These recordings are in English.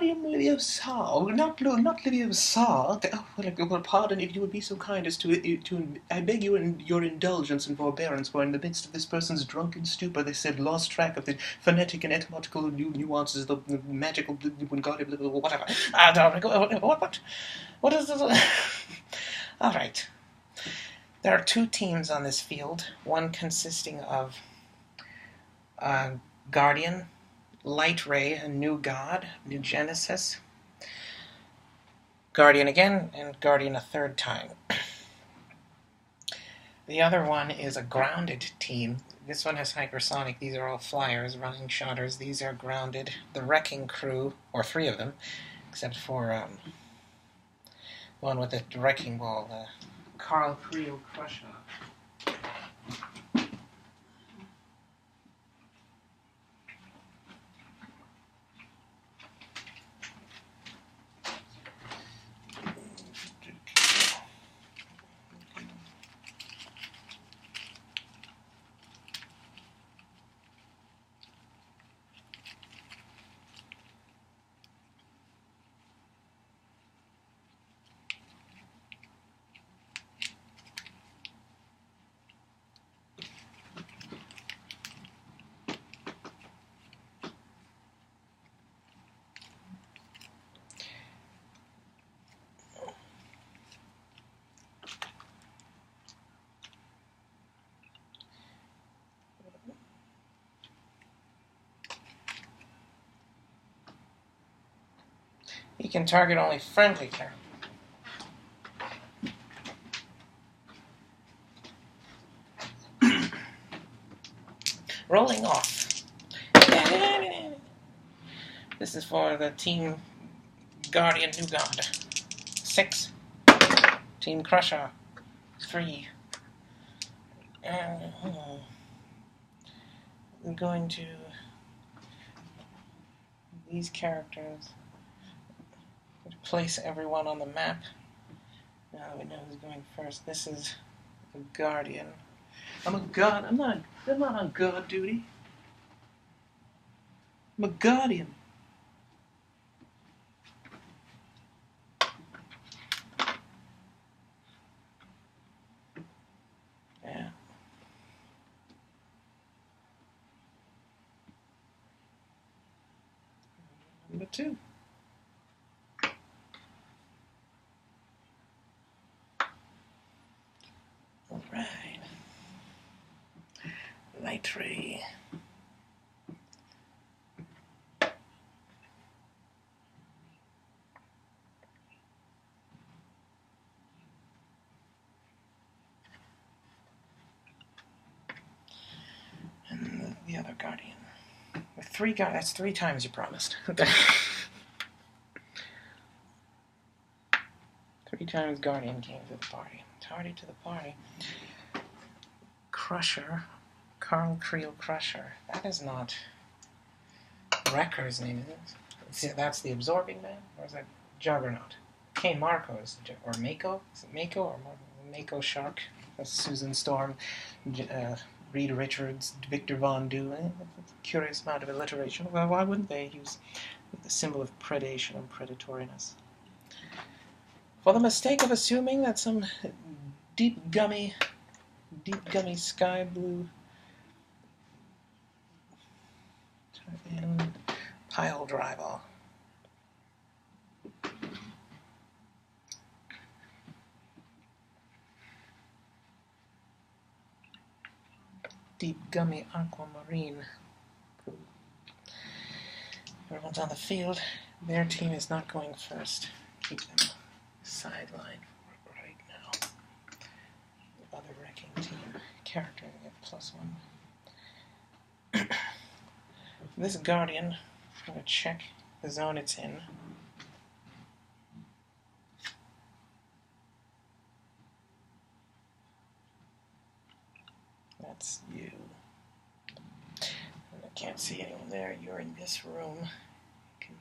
Wingardium Leviosa. Oh, not Leviosa. Oh, well, pardon if you would be so kind as to I beg your indulgence and forbearance, for in the midst of this person's drunken stupor, they said lost track of the phonetic and etymological nuances of the magical Wingardium whatever. What is this? All right. There are two teams on this field, one consisting of Guardian, Light Ray, a new god, New Genesis, Guardian again, and Guardian a third time. The other one is a grounded team. This one has hypersonic. These are all flyers, running shotters. These are grounded. The Wrecking Crew, or three of them, except for one with the wrecking ball, the Carl Creel Crusher. He can target only friendly characters. Rolling off. This is for the Team Guardian New God. 6. Team Crusher. 3. I'm going to... These characters... place everyone on the map. Now that we know who's going first. This is a Guardian. I'm a god. I'm not on god duty. I'm a Guardian. Yeah. Number 2. Alright. Light Ray. And the other Guardian. With 3 that's 3 times you promised. 3 times Guardian came to the party. Tardy to the party. Crusher. Carl Creel Crusher. That is not Wrecker's name, is it? That's the Absorbing Man? Or is that Juggernaut? K. Marco is or Mako? Is it Mako or Mako Shark? That's Susan Storm, Reed Richards, Victor Von Du. Curious amount of alliteration. Well, why wouldn't they use the symbol of predation and predatoriness? For the mistake of assuming that some deep gummy sky blue and pile driver. Deep gummy aquamarine. Everyone's on the field. Their team is not going first. Keep them sideline right now. The other wrecking team character get +1. This Guardian, I'm going to check the zone it's in. That's you. And I can't see anyone there. You're in this room. You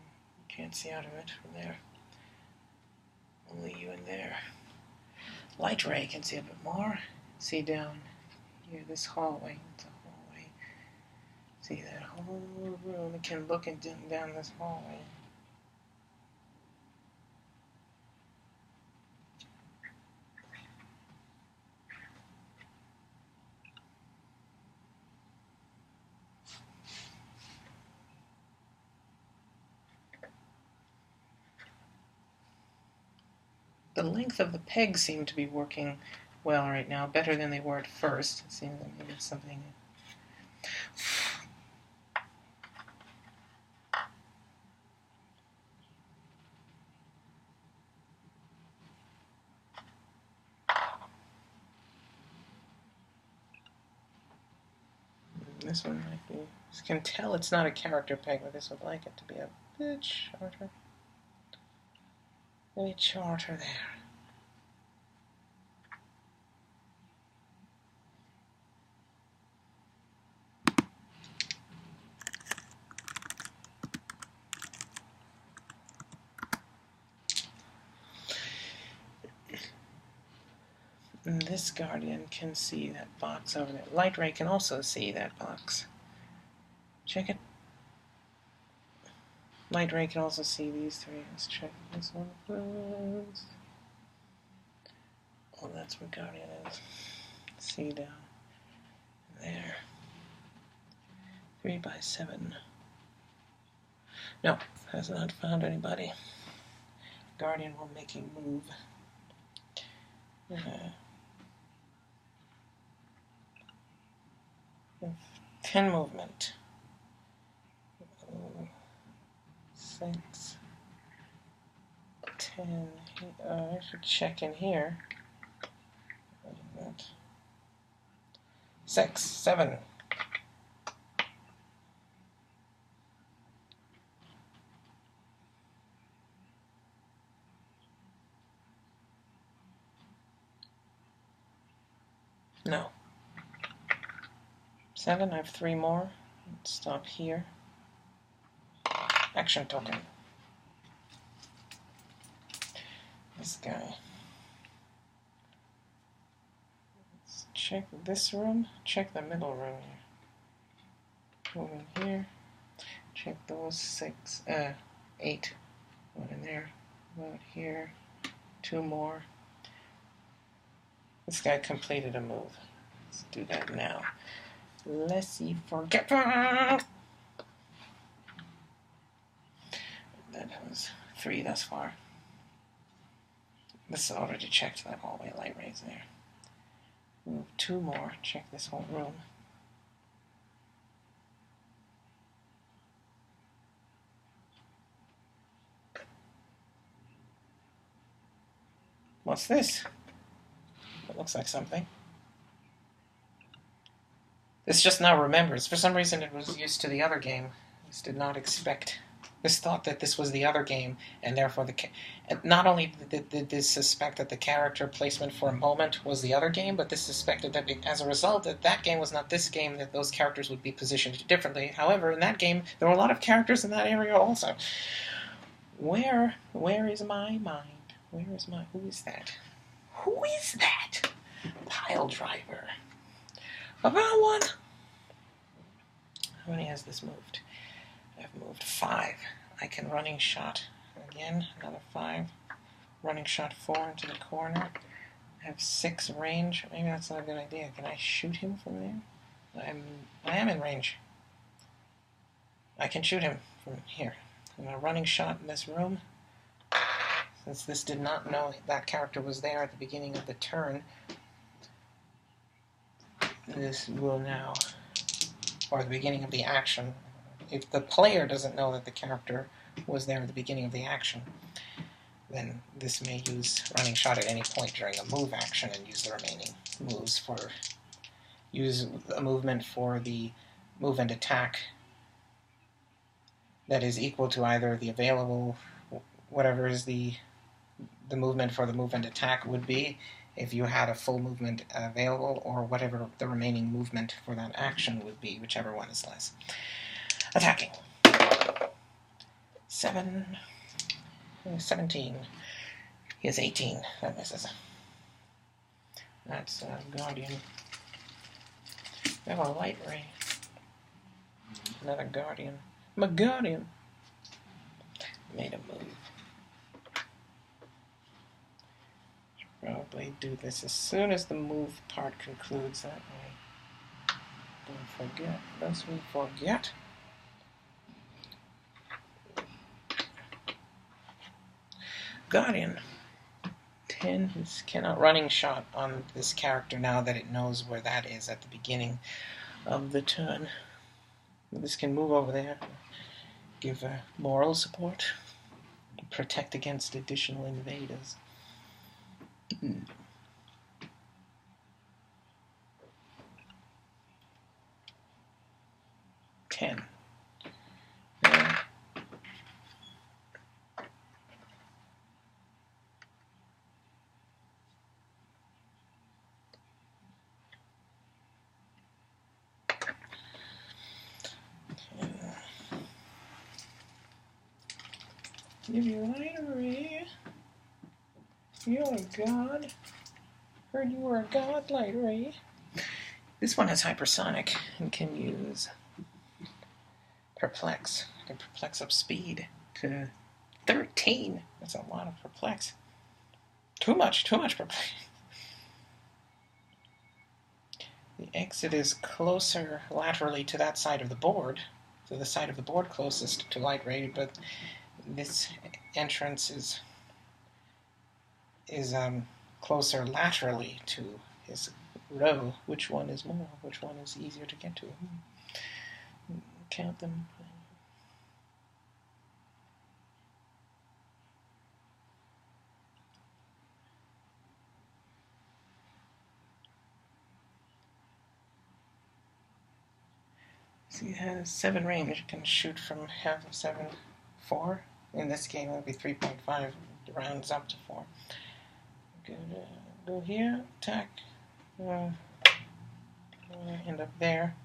can't see out of it from there. Only you in there. Light Ray can see a bit more. See down here, this hallway. It's a hallway. See that whole room. It can look down this hallway. the length of the pegs seem to be working well right now, better than they were at first. It seems that maybe it's something. This one might be. You can tell it's not a character peg, but this would like it to be a bit shorter. A bit shorter there. And this Guardian can see that box over there. Light Ray can also see that box. Check it. Light Ray can also see these three. Let's check this one first. Oh, that's what Guardian is. See down there. 3 by 7. No, has not found anybody. Guardian will make a move. 10 movement. 6, 10. I should check in here. 6, 7. No. 7, I have 3 more. Let's stop here. Action token. This guy. Let's check this room. Check the middle room here. Go in here. Check those 6, 8. One in there. One here. 2 more. This guy completed a move. Let's do that now. Let's see, forget. That was 3 thus far. This already checked that hallway. Light Ray's there. Move 2 more. Check this whole room. What's this? It looks like something. This just now remembers. For some reason it was used to the other game. This did not expect. This thought that this was the other game, and therefore not only did this suspect that the character placement for a moment was the other game, but this suspected that as a result that game was not this game, that those characters would be positioned differently. However, in that game, there were a lot of characters in that area also. Where is my mind? Who is that? Who is that? Pile driver. About one. How many has this moved? I've moved 5. I can running shot again, another 5. Running shot 4 into the corner. I have 6 range. Maybe that's not a good idea. Can I shoot him from there? I am in range. I can shoot him from here. I'm a running shot in this room. Since this did not know that character was there at the beginning of the turn, this will now, or the beginning of the action. If the player doesn't know that the character was there at the beginning of the action, then this may use running shot at any point during a move action and use the remaining moves for, use a movement for the move and attack that is equal to either the available, whatever is the movement for the move and attack would be if you had a full movement available, or whatever the remaining movement for that action would be, whichever one is less. Attacking. 17. He has 18. That misses. That's Guardian. We have a Light Ray. Another Guardian. I'm a Guardian. Made a move. Probably do this as soon as the move part concludes. That way. Don't forget. Lest we forget. Guardian. 10. This cannot running shot on this character now that it knows where that is at the beginning of the turn. This can move over there, give moral support, protect against additional invaders. 10. Give you Lightery. You're a god. Heard you were a god, Lightery. This one has hypersonic and can use perplex. I can perplex up speed to 13. That's a lot of perplex. Too much perplex. The exit is closer laterally to that side of the board, to the side of the board closest to Lightery, but this entrance is closer laterally to his row. Which one is more? Which one is easier to get to? Count them. So he has 7 range. It can shoot from half of 7, 4. In this game, it would be 3.5. Rounds up to 4. Go here, attack. End up there.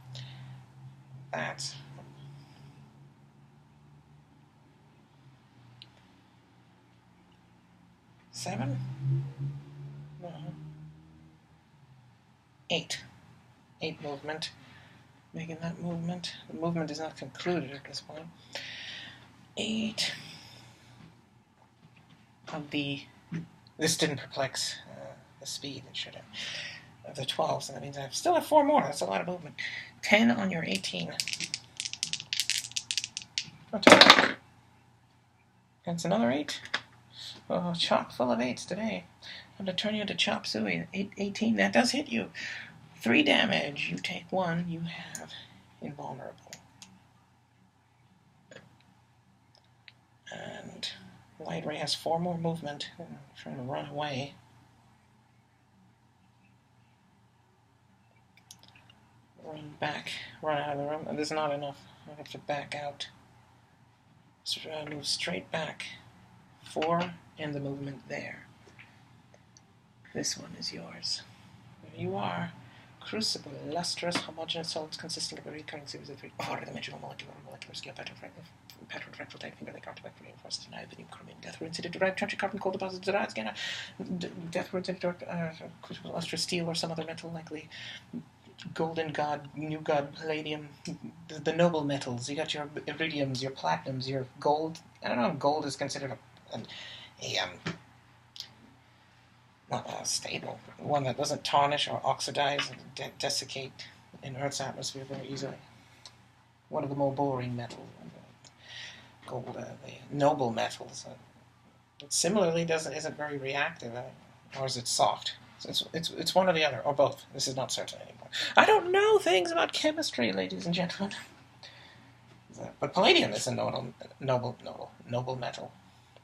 That's 7. 8. 8 movement. Making that movement. The movement is not concluded at this point. 8 of the. This didn't perplex the speed it should have. Of the 12, so that means I still have 4 more. That's a lot of movement. 10 on your 18. Attack. That's another 8. Oh, chock full of 8s today. I'm going to turn you into Chop Suey. 18. That does hit you. 3 damage. You take 1. You have invulnerable. And Lightery has 4 more movement. I'm trying to run away. Run back. Run out of the room. This is not enough. I have to back out. So I move straight back. 4 and the movement there. This one is yours. There you are. Crucible, lustrous, homogeneous solids consisting of a recurring series of 3 4-dimensional molecular scale pattern fractal type finger like artifact for reinforced denied the new chromium death roots into derived trench carbon coal deposits derived scanner death roots into crucible lustrous steel or some other metal likely golden god, new god, palladium, the noble metals. You got your iridiums, your platinums, your gold. I don't know if gold is considered not stable, one that doesn't tarnish or oxidize and desiccate in Earth's atmosphere very easily. One of the more boring metals, gold, the noble metals. It similarly isn't very reactive, or is it soft? So it's one or the other, or both. This is not certain anymore. I don't know things about chemistry, ladies and gentlemen. But palladium is a noble metal.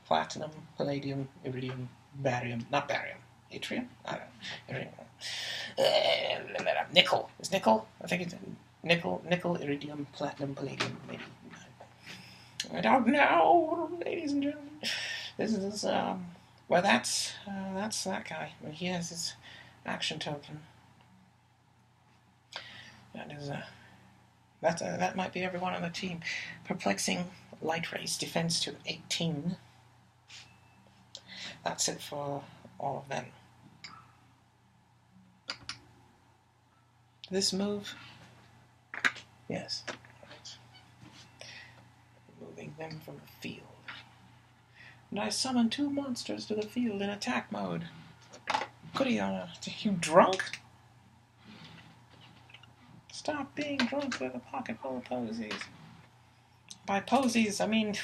Platinum, palladium, iridium, barium, not barium. Atrium? I don't know. Nickel. Is nickel? I think it's nickel, iridium, platinum, palladium, maybe. I don't know, ladies and gentlemen. This is, well, that's that guy. He has his action token. That might be everyone on the team. Perplexing light race, defense to 18. That's it for all of them. This move, yes, right. Moving them from the field. And I summon 2 monsters to the field in attack mode. Goody on a... You drunk? Stop being drunk with a pocket full of posies. By posies, I mean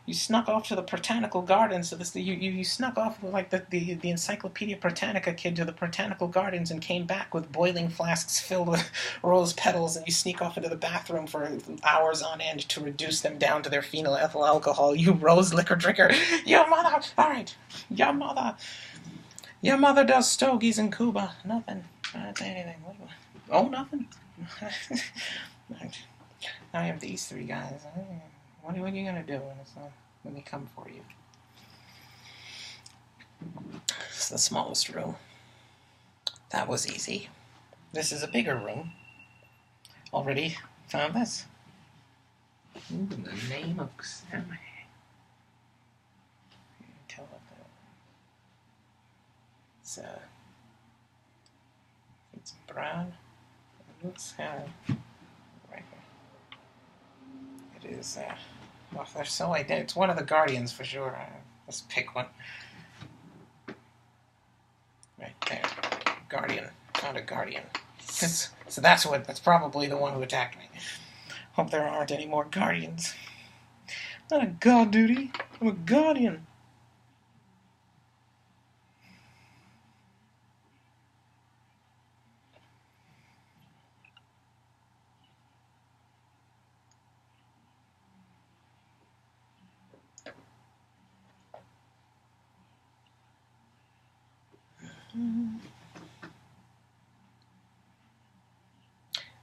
You snuck off to the Botanical Gardens. So you snuck off like the Encyclopedia Britannica kid to the Botanical Gardens and came back with boiling flasks filled with rose petals, and you sneak off into the bathroom for hours on end to reduce them down to their phenylethyl alcohol. You rose liquor drinker. Your mother. All right. Your mother. Your mother does stogies in Cuba. Nothing. I didn't say anything. Oh, nothing. I have these three guys. What are you gonna do when they come for you? It's the smallest room. That was easy. This is a bigger room. Already found this. Ooh, in the name of Sam. Tell what that. It's brown. It looks kind of right. It is. Well, they're so identical. It's one of the Guardians for sure. Let's pick one. Right there. Guardian. Found a Guardian. So that's probably the one who attacked me. Hope there aren't any more Guardians. Not a god duty. I'm a Guardian.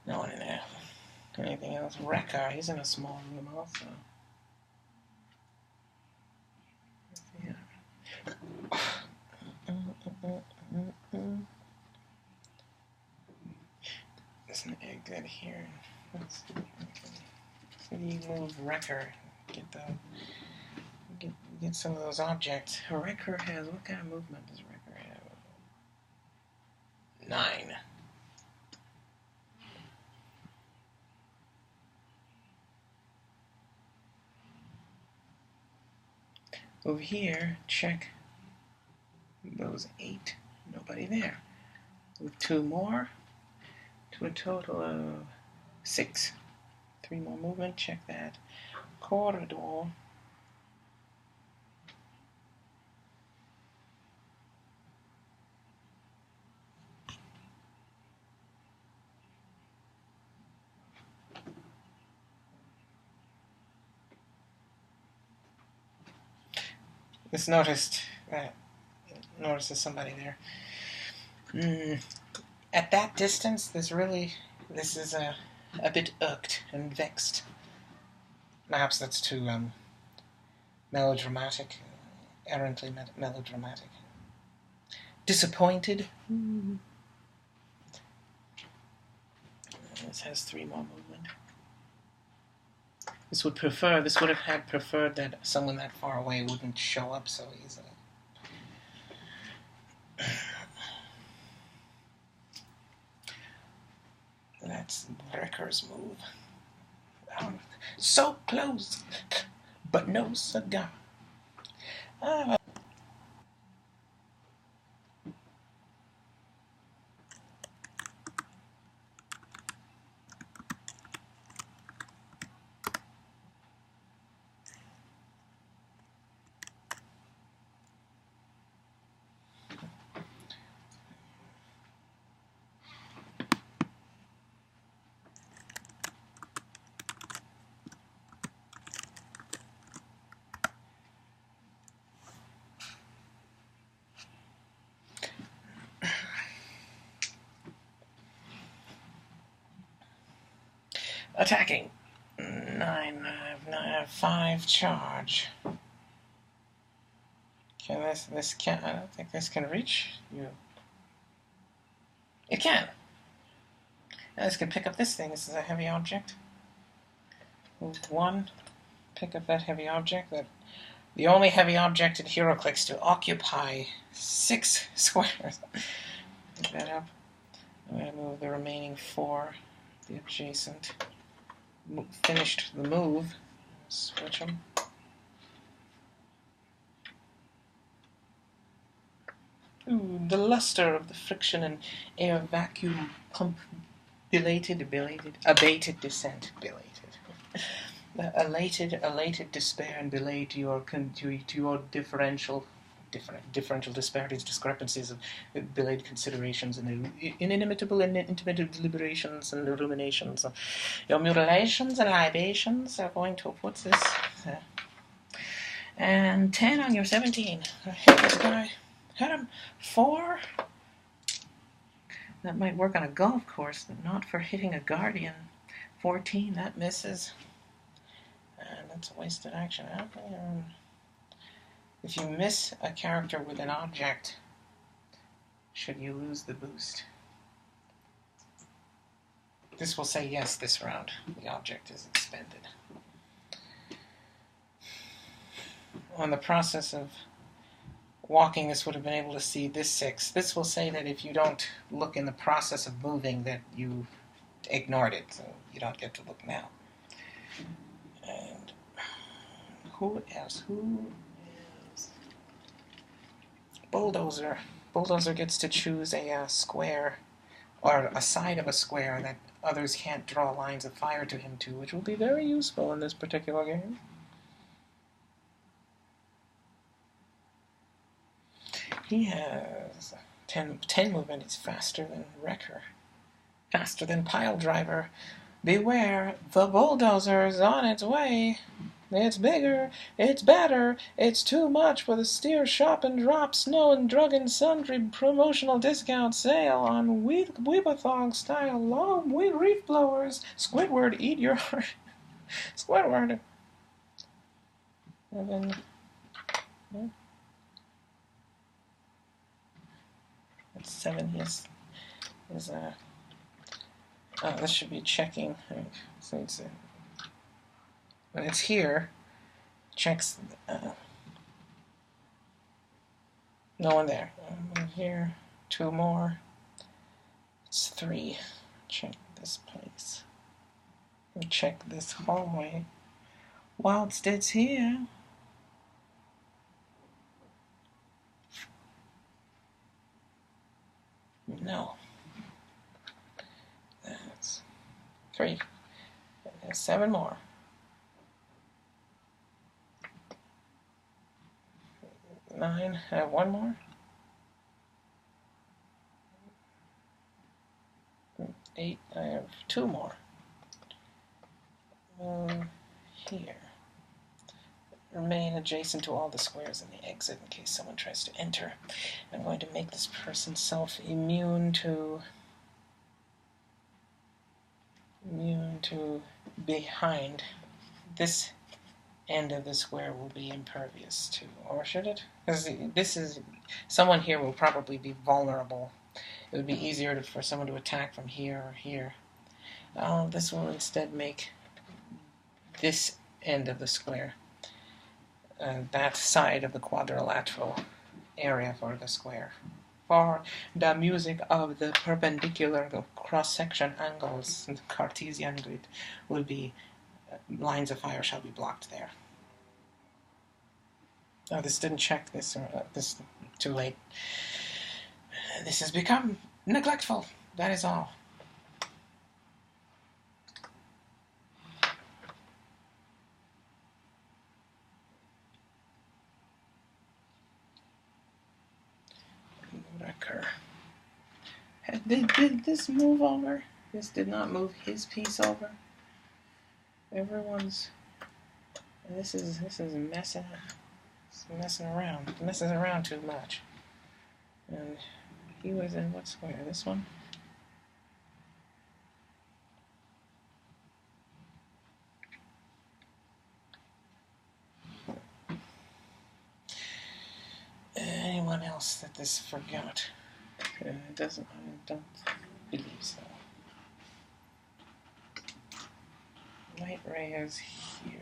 No one in there. Anything else? Wrecker, he's in a small room also. Yeah. There's an exit here. Let's see. So you move Wrecker. Get some of those objects. Wrecker has, what kind of movement does Wrecker have? 9. Over here, check those 8. Nobody there. With 2 more, to a total of 6. 3 more movement, check that. Corridor. Just noticed that. Notices somebody there. At that distance, this is a bit irked and vexed. Perhaps that's too melodramatic, errantly melodramatic. Disappointed. This has 3 more movement. This would have had preferred that someone that far away wouldn't show up so easily. That's Wrecker's move. So close, but no cigar. Attacking. 9, I have 5 charge. I don't think this can reach you. It can. This can pick up this thing. This is a heavy object. Move 1. Pick up that heavy object. The only heavy object in heroclix to occupy 6 squares. Pick that up. I'm going to move the remaining 4. The adjacent. Finished the move. Switch them. Ooh, the luster of the friction and air vacuum pump abated descent. elated despair and belay to your differential disparities, discrepancies of belayed considerations, and inimitable and intimate deliberations and ruminations. Your mutilations and libations are going to put this. And 10 on your 17. Hit this guy. Hit him. 4. That might work on a golf course, but not for hitting a guardian. 14, that misses. And that's a wasted action. If you miss a character with an object, should you lose the boost? This will say yes this round. The object is expended. On the process of walking, this would have been able to see this 6. This will say that if you don't look in the process of moving, that you ignored it, so you don't get to look now. And who else? Who is Bulldozer? Bulldozer gets to choose a square, or a side of a square that others can't draw lines of fire to him to, which will be very useful in this particular game. He has 10 movement. He's faster than Wrecker. Faster than Pile Driver. Beware, the bulldozer's on its way. It's bigger, it's better, it's too much for the steer shop and drop, snow and drug and sundry promotional discount sale on Weebathog style long reef blowers. Squidward, eat your heart. Squidward. And then... Yeah. That's 7. Yes. This should be checking. So it's when it's here, checks. No one there. Here, 2 more. It's 3. Check this place. And check this hallway. Whilst it's here. No. That's 3. There's 7 more. 9. I have 1 more. 8. I have 2 more. Here. Remain adjacent to all the squares in the exit in case someone tries to enter. I'm going to make this person self-immune to behind. This end of the square will be impervious to, or should it? Because this is, someone here will probably be vulnerable. It would be easier for someone to attack from here or here. This will instead make this end of the square, that side of the quadrilateral area for the square. For the music of the perpendicular, the cross-section angles, the Cartesian grid will be, lines of fire shall be blocked there. Oh, this didn't check this, or this, too late. This has become neglectful, that is all. Wrecker. Did this move over? This did not move his piece over. Everyone's. This is messing around. It messes around too much. And he was in what square? This one? Anyone else that this forgot? It doesn't. I don't believe so. Light ray is here.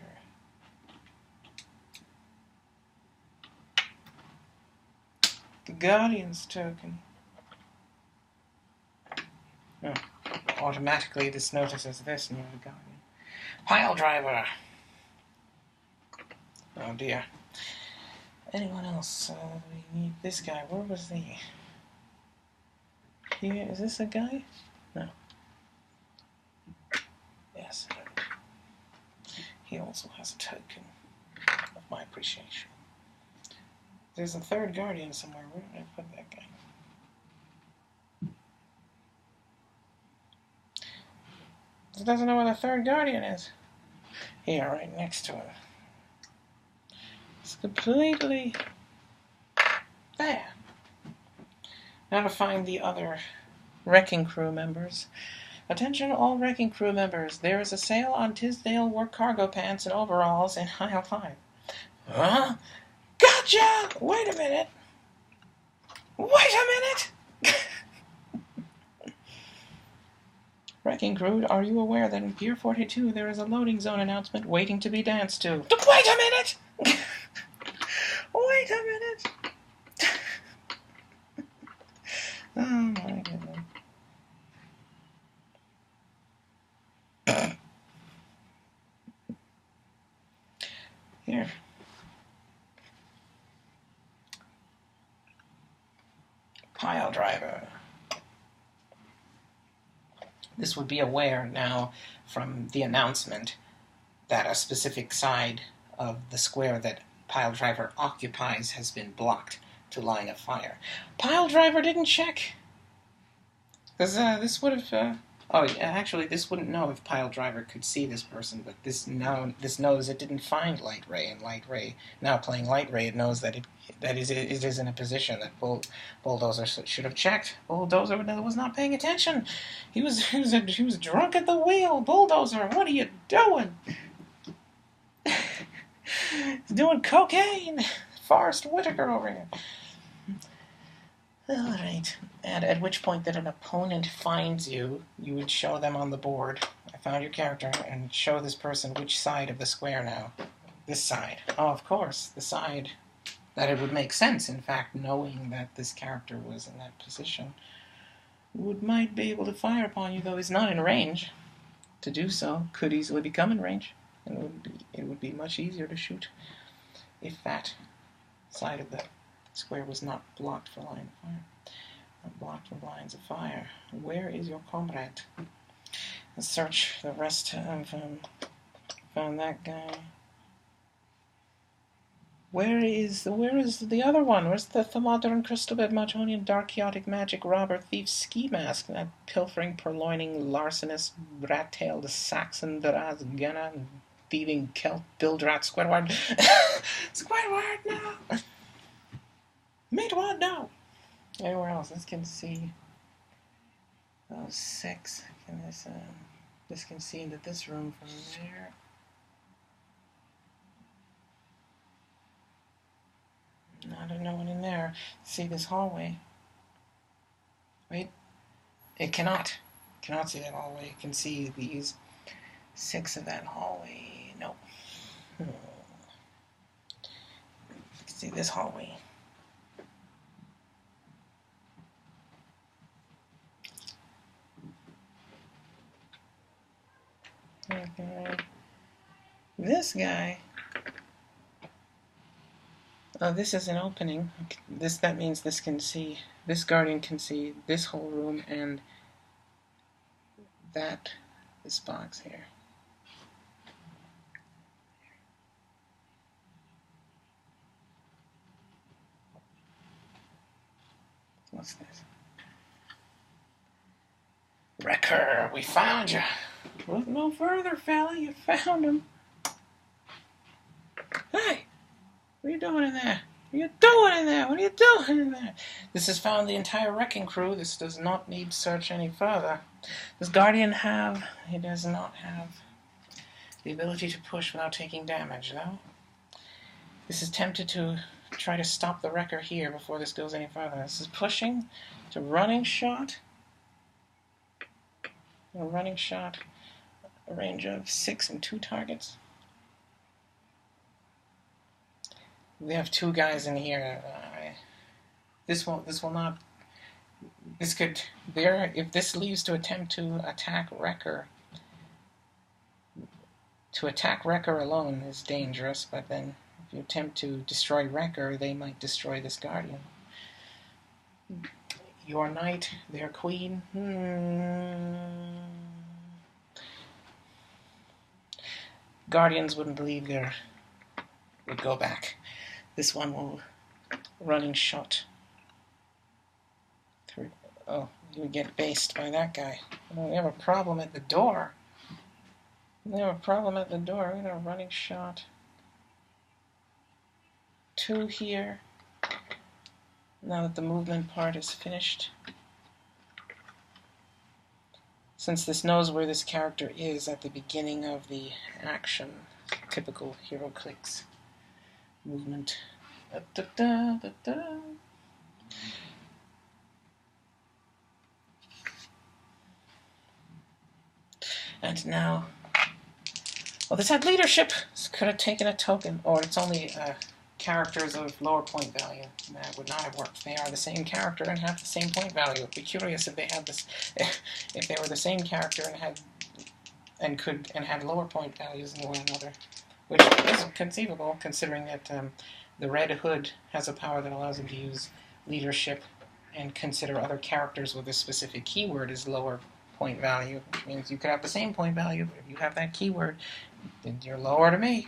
The Guardian's token. Oh, automatically this notices this near the Guardian. Pile Driver! Oh dear. Anyone else? We need this guy. Where was he? Here, is this a guy? No. Yes. He also has a token of my appreciation. There's a third guardian somewhere. Where did I put that guy? He doesn't know where the third guardian is. Here, right next to him. It's completely there. Now to find the other wrecking crew members. Attention all wrecking crew members. There is a sale on Tisdale work cargo pants and overalls in aisle 5. Huh? Gotcha! Wait a minute. Wait a minute! Wrecking crew, are you aware that in Pier 42 there is a loading zone announcement waiting to be danced to? Wait a minute! Wait a minute! Oh my goodness. Here. Pile driver. This would be aware now from the announcement that a specific side of the square that pile driver occupies has been blocked to line of fire. Pile driver didn't check. Because this would have... actually, this wouldn't know if pile driver could see this person, but this knows it didn't find light ray, and light ray now playing light ray, it knows that it is in a position that bulldozer should have checked. Bulldozer was not paying attention. He was drunk at the wheel. Bulldozer, what are you doing? He's doing cocaine. Forrest Whitaker over here. All right. And at which point that an opponent finds you, you would show them on the board. I found your character, and show this person which side of the square now. This side. Oh, of course, the side that it would make sense, in fact, knowing that this character was in that position, might be able to fire upon you, though he's not in range. To do so could easily become in range, and it would be much easier to shoot if that side of the square was not blocked for line of fire. Not blocked for lines of fire. Where is your comrade? Let's search the rest of them. Found that guy. Where is the other one? Where's the Thermodern Crystal Bed Martonian Dark Chaotic Magic Robber Thief Ski Mask? That pilfering, purloining, larcenous, rat-tailed Saxon Drazgana, thieving Celt, Bildrat, Squidward. Squidward, no! Meatwad, no! Anywhere else? This can see those 6. Can this can see into this room from there. There's no one in there. See this hallway. Wait. It cannot. Cannot see that hallway. It can see these 6 of that hallway. No. You can see this hallway. Okay. This guy. Oh, this is an opening. That means this can see. This guardian can see this whole room and this box here. What's this? Wrecker, we found you. Look no further, fella. You found him. Hey, what are you doing in there? What are you doing in there? What are you doing in there? This has found the entire wrecking crew. This does not need search any further. Does Guardian have? He does not have the ability to push without taking damage, though. This is tempted to try to stop the wrecker here before this goes any further. This is pushing to running shot. A running shot, a range of 6 and 2 targets. We have 2 guys in here. This will not. This could if this leaves to attempt to attack Wrecker. To attack Wrecker alone is dangerous, but then if you attempt to destroy Wrecker, they might destroy this Guardian. Your knight, their queen. Guardians wouldn't believe would go back. This one will running shot. Oh, you get based by that guy. Oh, we have a problem at the door. We have a problem at the door. We got a running shot. 2 here. Now that the movement part is finished. Since this knows where this character is at the beginning of the action, typical heroclix movement. Da, da, da, da. And now, well, this had leadership. This could have taken a token, or it's only characters of lower point value. That would not have worked. They are the same character and have the same point value. It'd be curious if they had this, if they were the same character and had lower point values in one another, which is conceivable considering that the Red Hood has a power that allows him to use leadership and consider other characters with a specific keyword as lower point value, which means you could have the same point value, but if you have that keyword, then you're lower to me.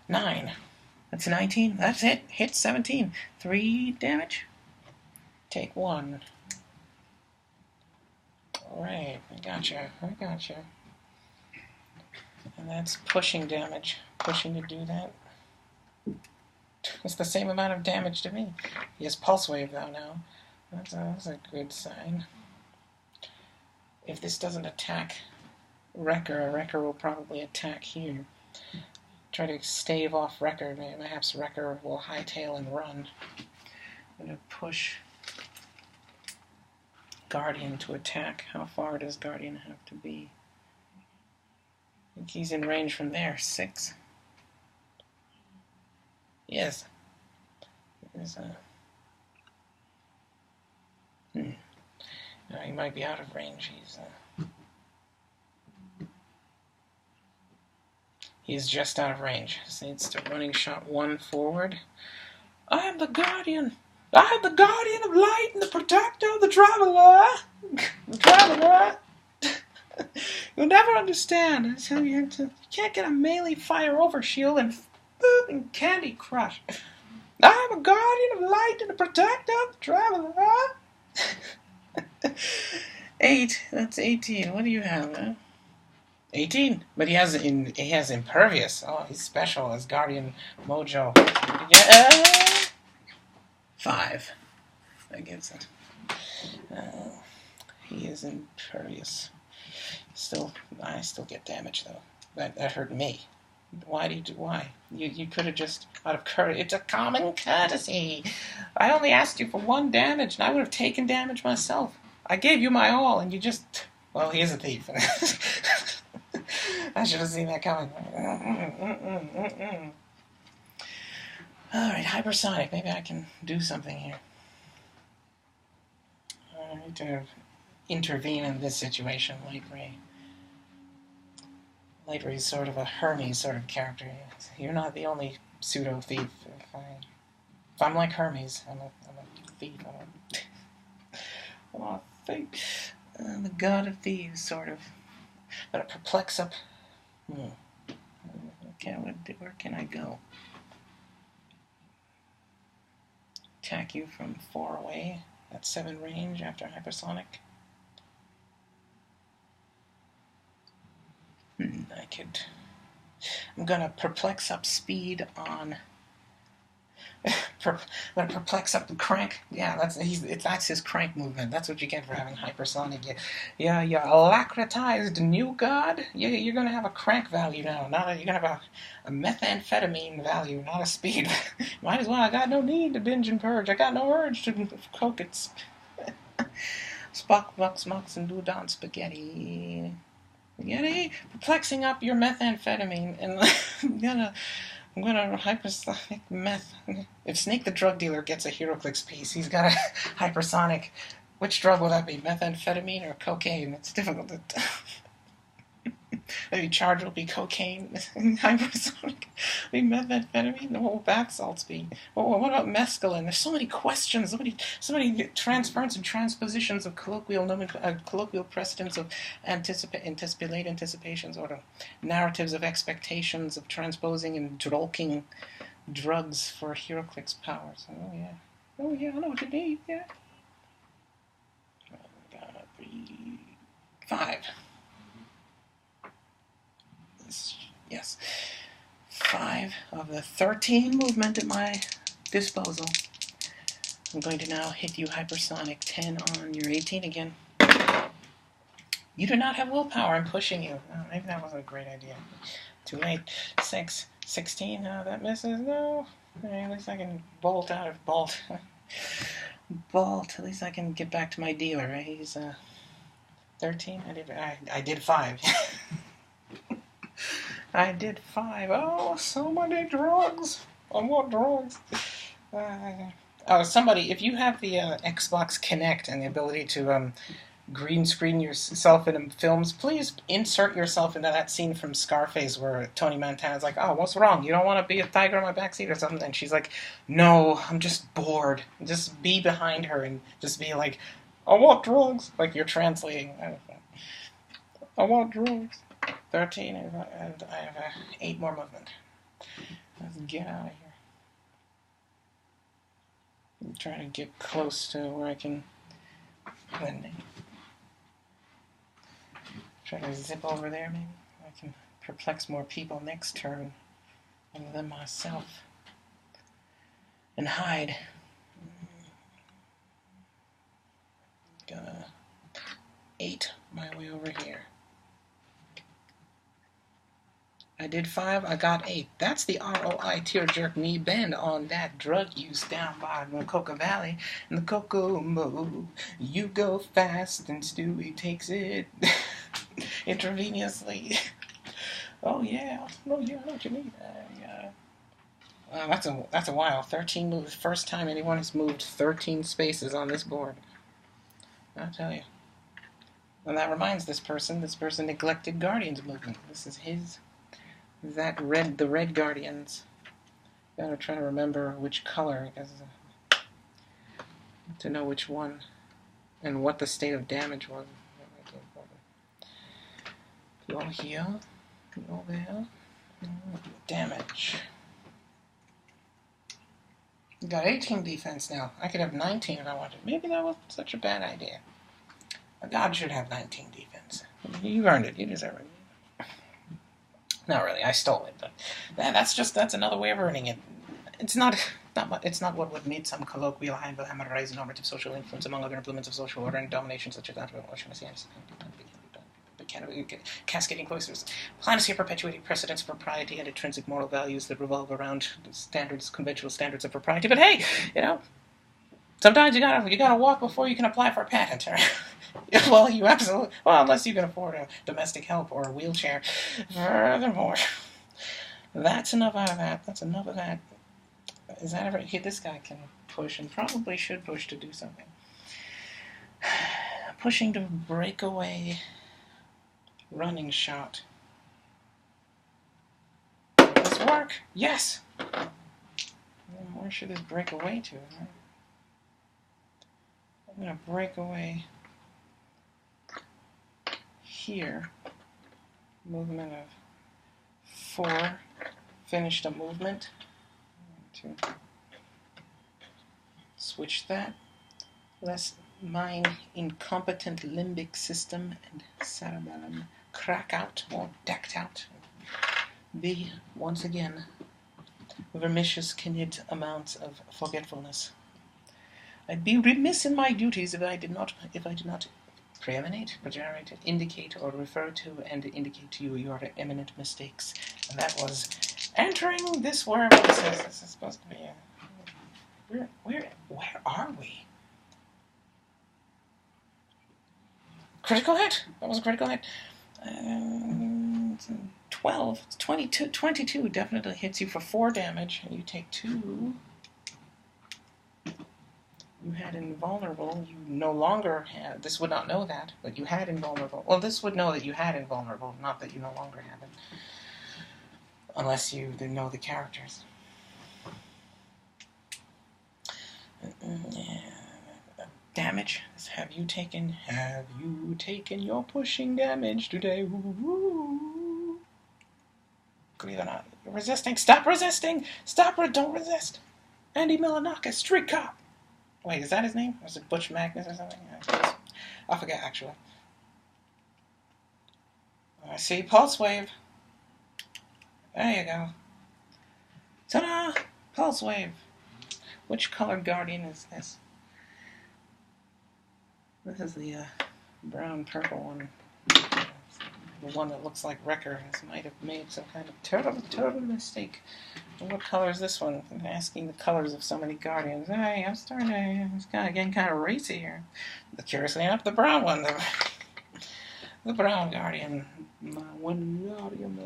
9. That's 19. That's it. Hit 17. 3 damage. Take 1. Alright, I gotcha. And that's pushing damage. Pushing to do that. It's the same amount of damage to me. He has Pulse Wave though now. That's a good sign. If this doesn't attack Wrecker, Wrecker will probably attack here. Try to stave off Wrecker. Perhaps Wrecker will hightail and run. I'm going to push Guardian to attack. How far does Guardian have to be? I think he's in range from there. 6. Yes. There's a... No, he might be out of range. He's just out of range. Just needs to running shot 1 forward. I am the Guardian. I am the Guardian of Light and the Protector of the Traveler. The Traveler. You'll never understand. I tell you, you can't get a melee fire overshield and Candy Crush. I am a Guardian of Light and the Protector of the Traveler. 8. That's 18. What do you have, huh? 18. But he has Impervious. Oh, he's special as Guardian Mojo. 5. That gives it. He is Impervious. I still get damage though. That hurt me. Why? You could have just, out of courtesy. It's a common courtesy. I only asked you for 1 damage, and I would have taken damage myself. I gave you my all, and you just... Well, he is a thief. I should have seen that coming. Alright, hypersonic. Maybe I can do something here. I need to intervene in this situation. Light Ray. Light Ray is sort of a Hermes sort of character. You're not the only pseudo-thief. If I'm like Hermes, I'm a thief. I'm a thief. I'm the god of thieves, sort of. Gotta perplex up. Okay, where can I go? Attack you from 4 away. At 7 range after hypersonic. I'm gonna perplex up speed on. I'm gonna perplex up the crank. Yeah, that's his crank movement. That's what you get for having hypersonic. You alacritized new god. You're gonna have a crank value now. You're gonna have a methamphetamine value, not a speed. Might as well. I got no need to binge and purge. I got no urge to cook it. Spock, Bucks, Mux, and Dudon spaghetti. Perplexing up your methamphetamine, and I'm gonna hypersonic meth. If Snake the drug dealer gets a heroclix piece, he's got a hypersonic. Which drug will that be? Methamphetamine or cocaine? It's difficult to Maybe charge will be cocaine, hypersonic, maybe methamphetamine. What will bath salts be? What about mescaline? There's so many questions, so many transference and transpositions of colloquial precedents of late anticipations, or the narratives of expectations of transposing and drolking drugs for heroclix powers. Oh yeah, I know what you need. Yeah. 5. Yes. 5 of the 13 movement at my disposal. I'm going to now hit you hypersonic 10 on your 18 again. You do not have willpower. I'm pushing you. Oh, maybe that wasn't a great idea. Too late. 6. 16. No, that misses. No. At least I can bolt out of bolt. Bolt. At least I can get back to my dealer, right? He's 13? I did 5. I did 5. Oh, so many drugs. On what drugs? Somebody, if you have the Xbox Kinect and the ability to green screen yourself in films, please insert yourself into that scene from Scarface where Tony Montana's like, oh, what's wrong? You don't want to be a tiger in my backseat or something? And she's like, no, I'm just bored. Just be behind her and just be like, I want drugs. Like you're translating. I want drugs. 13, and I have 8 more movement. Let's get out of here. I'm trying to get close to where I can try to zip over there, maybe. I can perplex more people next turn other than myself. And hide. Gonna 8 my way over here. I did 5, I got 8. That's the ROI tear jerk knee bend on that drug use down by the Coca Valley. And the Kokomo, you go fast and Stewie takes it intravenously. Oh yeah, I know what you mean. That's a while. 13 moves. First time anyone has moved 13 spaces on this board. I'll tell you. And that reminds this person neglected Guardians movement. This is his. The red Guardians. Gotta try to remember which color, because to know which one and what the state of damage was. You all here, you all there. Damage. You got 18 defense now. I could have 19 if I wanted. Maybe that wasn't such a bad idea. A god should have 19 defense. You earned it. You deserve it. Not really, I stole it, but that's another way of earning it. It's not what would meet some colloquial hammer-raised normative social influence among other implements of social order and domination, such as that of cascading cloisters. Planisphere perpetuating precedents of propriety and intrinsic moral values that revolve around conventional standards of propriety. But hey, sometimes you gotta walk before you can apply for a patent. Well, unless you can afford a domestic help or a wheelchair. Furthermore, that's enough out of that. That's enough of that. Is that ever? This guy can push and probably should push to do something. Pushing to breakaway running shot. Does this work? Yes! Where should this break away to? I'm going to break away here. Movement of 4. Finished a movement. To switch that. Less mind incompetent limbic system and cerebellum crack out or decked out. Be once again vermicious commit amounts of forgetfulness. I'd be remiss in my duties if I did not preeminate, regenerate, indicate, or refer to and indicate to you your eminent mistakes. And that was entering this wherever it says this is supposed to be. Where are we? Critical hit. That was a critical hit. 12. 22 definitely hits you for 4 damage, and you take 2 You had invulnerable. You no longer have. This would not know that, but you had invulnerable. Well, this would know that you had invulnerable, not that you no longer have it. Unless you didn't know the characters. Damage. Have you taken your pushing damage today? Ooh. Believe it or not. You're resisting. Stop resisting! Don't resist! Andy Milanakis, street cop! Wait, is that his name? Or is it Butch Magnus or something? I forget, actually. I see pulse wave. There you go. Ta-da! Pulse wave. Which colored guardian is this? This is the brown-purple one. The one that looks like Wrecker might have made some kind of total mistake. And what color is this one? I'm asking the colors of so many guardians. Hey, I'm starting to... It's getting kind of racy here. Curiously enough, the brown one. The brown guardian. My one guardian.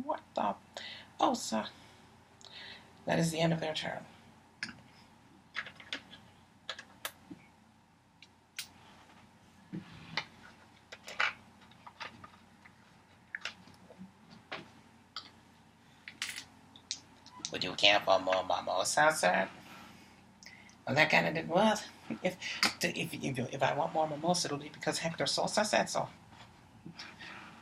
What the... Oh, sir. That is the end of their turn. Would you care for more mimosa, sir? Well, that kind of did what? If I want more mimosa, it'll be because Hector Sosa said so.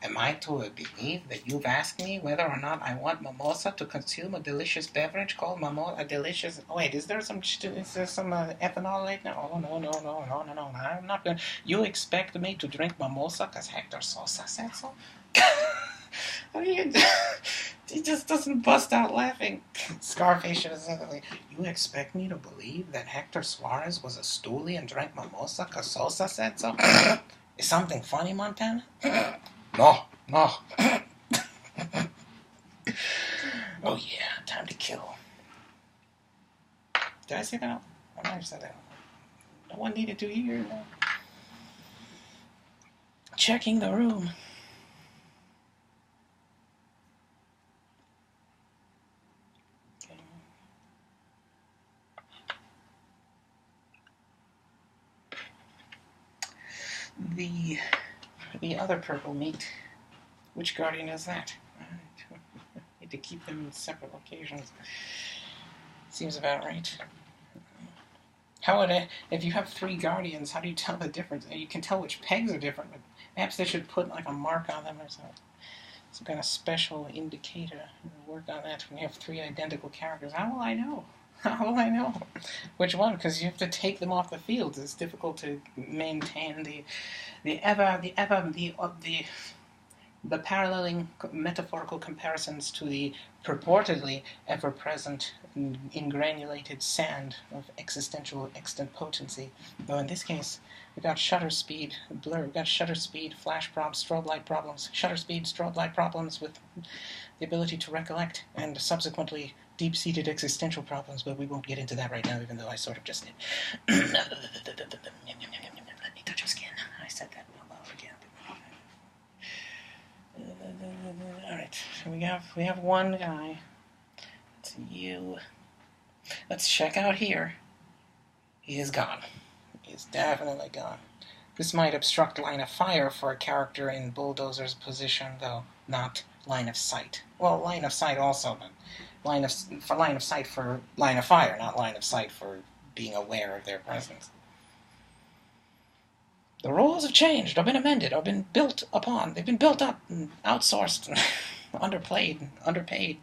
Am I to believe that you've asked me whether or not I want mimosa to consume a delicious beverage called mimosa? A delicious... Wait, is there some ethanol in there? Oh, no. I'm not going to... You expect me to drink mimosa because Hector Sosa said so? I mean, he just doesn't bust out laughing. Scarface should have said that. You expect me to believe that Hector Suarez was a stoolie and drank mimosa because Sosa said so? Is something funny, Montana? No. Oh yeah, time to kill. Did I say that? I might have said that. No one needed to hear that. Checking the room. The other purple meat. Which guardian is that? I need to keep them in separate locations. Seems about right. How would if you have 3 guardians, how do you tell the difference? You can tell which pegs are different, but perhaps they should put like a mark on them or something. Some kind of special indicator. Work on that when you have 3 identical characters. How will I know? How will I know which one? Because you have to take them off the field. It's difficult to maintain the paralleling metaphorical comparisons to the purportedly ever-present ingranulated sand of existential extant potency. Though in this case, we got shutter speed, blur, we got shutter speed, flash problems, strobe light problems, shutter speed, strobe light problems with the ability to recollect, and subsequently deep-seated existential problems, but we won't get into that right now, even though I sort of just did. Let me touch your skin. I said that again. Alright, so we have one guy. It's you. Let's check out here. He is gone. He is definitely gone. This might obstruct line of fire for a character in Bulldozer's position, though not line of sight. Well, line of sight also, but line of sight for line of fire, not line of sight for being aware of their presence. The rules have changed, or been amended, or been built upon. They've been built up and outsourced and underplayed, underpaid.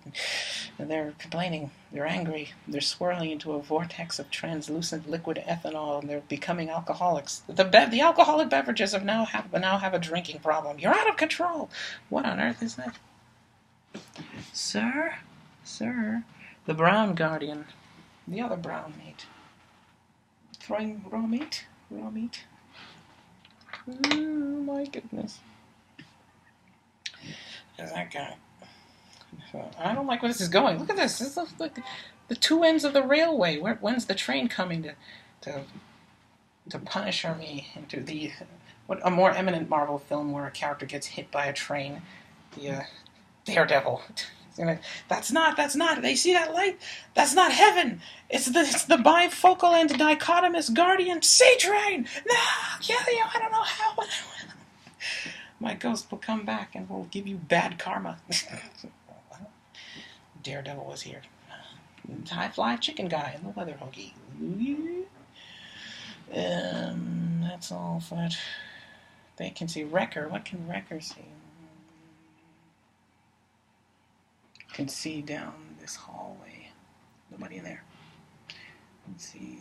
And they're complaining, they're angry, they're swirling into a vortex of translucent liquid ethanol, and they're becoming alcoholics. The alcoholic beverages now have a drinking problem. You're out of control! What on earth is that? Sir, the brown guardian, the other brown meat. Throwing raw meat? Oh my goodness. There's that guy. I don't like where this is going. Look at this. This looks like the 2 ends of the railway. When's the train coming to punish me into a more eminent Marvel film where a character gets hit by a train? The Daredevil. That's not, they see that light? That's not heaven. It's the bifocal and dichotomous guardian sea train. No, kill you, I don't know how. My ghost will come back and will give you bad karma. Daredevil was here. High fly chicken guy in the leather hoagie. That's all for it. They can see Wrecker. What can Wrecker see? Can see down this hallway. Nobody in there. Let's see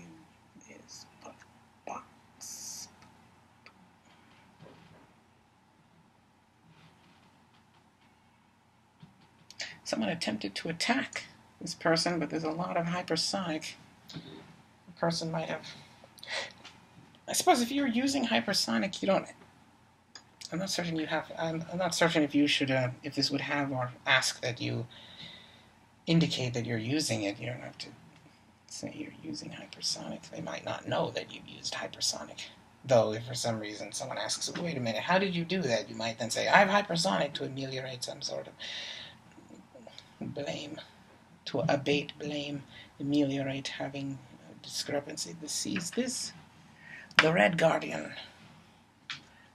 this box. Someone attempted to attack this person, but there's a lot of hypersonic. The person might have... I suppose if you're using hypersonic, you don't... I'm not certain you have... I'm not certain if you should... if this would have or ask that you indicate that you're using it. You don't have to say you're using hypersonic. They might not know that you've used hypersonic. Though, if for some reason someone asks, wait a minute, how did you do that? You might then say, I have hypersonic to ameliorate some sort of blame, to abate blame, ameliorate having a discrepancy. This sees this. The Red Guardian.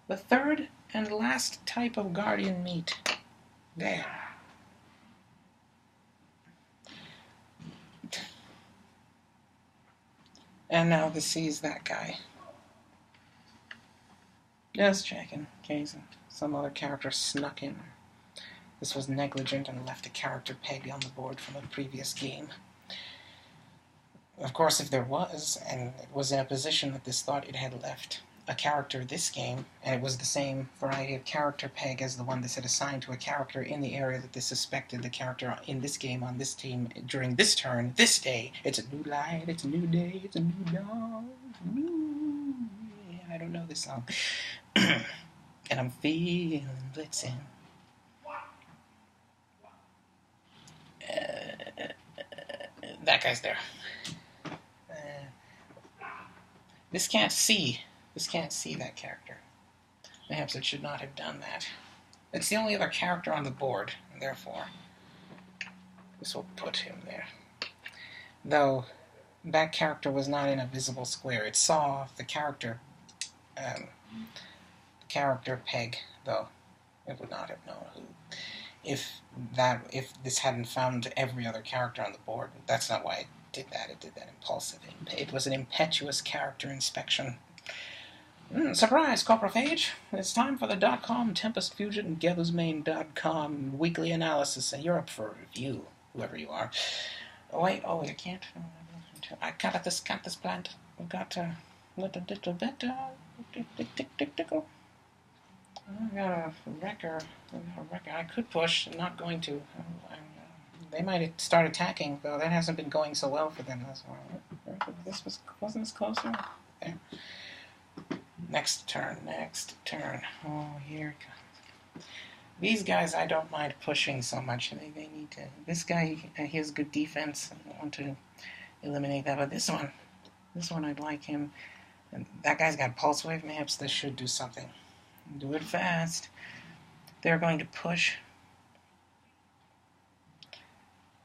The third and last type of Guardian meet. There. And now this sees that guy. Just checking, in case some other character snuck in. This was negligent and left a character peg on the board from a previous game. Of course, if there was, and it was in a position that this thought it had left a character this game, and it was the same variety of character peg as the one this had assigned to a character in the area that this suspected the character in this game, on this team, during this turn, this day. It's a new light, it's a new day, it's a new dawn, new... I don't know this song. And I'm feeling blitzing. That guy's there. This can't see that character. Perhaps it should not have done that. It's the only other character on the board, and therefore this will put him there. Though that character was not in a visible square. It saw the character peg, though it would not have known who. If this hadn't found every other character on the board, that's not why it did that. It did that impulsive. It was an impetuous character inspection. Surprise, Coprophage! It's time for the .com Tempest Fusion and GethersMain.com weekly analysis, and you're up for a review, whoever you are. Oh wait, I can't. I got this plant. We've got a little bit. Tickle. I got a wrecker. I could push. I'm not going to. They might start attacking, though. That hasn't been going so well for them. That's why. Wasn't this closer? There. Next turn. Oh, here it comes. These guys, I don't mind pushing so much. They need to. This guy, he has good defense. I want to eliminate that. But this one, I'd like him. And that guy's got pulse wave. Perhaps this should do something. Do it fast. They're going to push.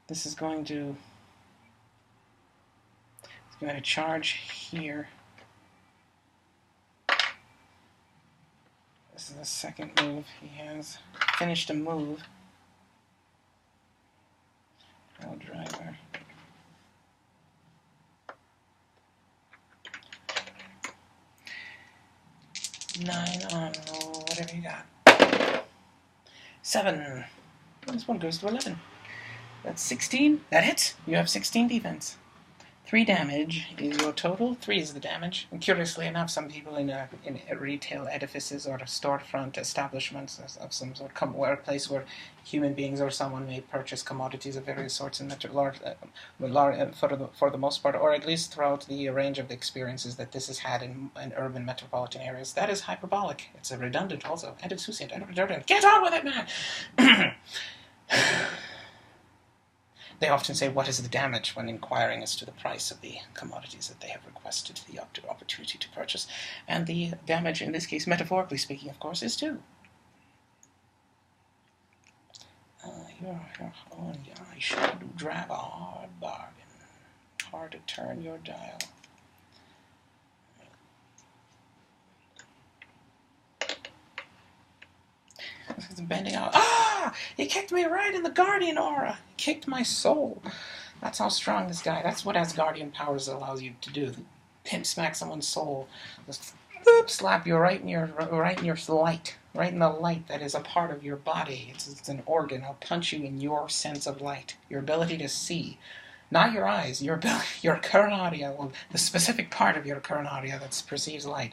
This is going to. It's going to charge here. This is the second move. He has finished a move. L driver. Nine on whatever you got. 7. This one goes to 11. That's 16. That hits. You have 16 defense. 3 damage is your total. 3 is the damage. And curiously enough, some people in retail edifices or storefront establishments of some sort, a place where human beings or someone may purchase commodities of various sorts in for the most part, or at least throughout the range of the experiences that this has had in urban metropolitan areas. That is hyperbolic. It's a redundant also, and insouciant, and redundant. Get on with it, man! They often say, what is the damage, when inquiring as to the price of the commodities that they have requested the opportunity to purchase. And the damage, in this case, metaphorically speaking, of course, is 2. Oh, yeah, I sure do drive a hard bargain. Hard to turn your dial. It's bending out. Ah! He kicked me right in the guardian aura. He kicked my soul. That's how strong this guy. That's what Asgardian powers allows you to do. Pimp smack someone's soul. Just boop, slap you right in your light. Right in the light that is a part of your body. It's an organ. I'll punch you in your sense of light. Your ability to see. Not your eyes, your coronaria, the specific part of your coronaria that perceives light.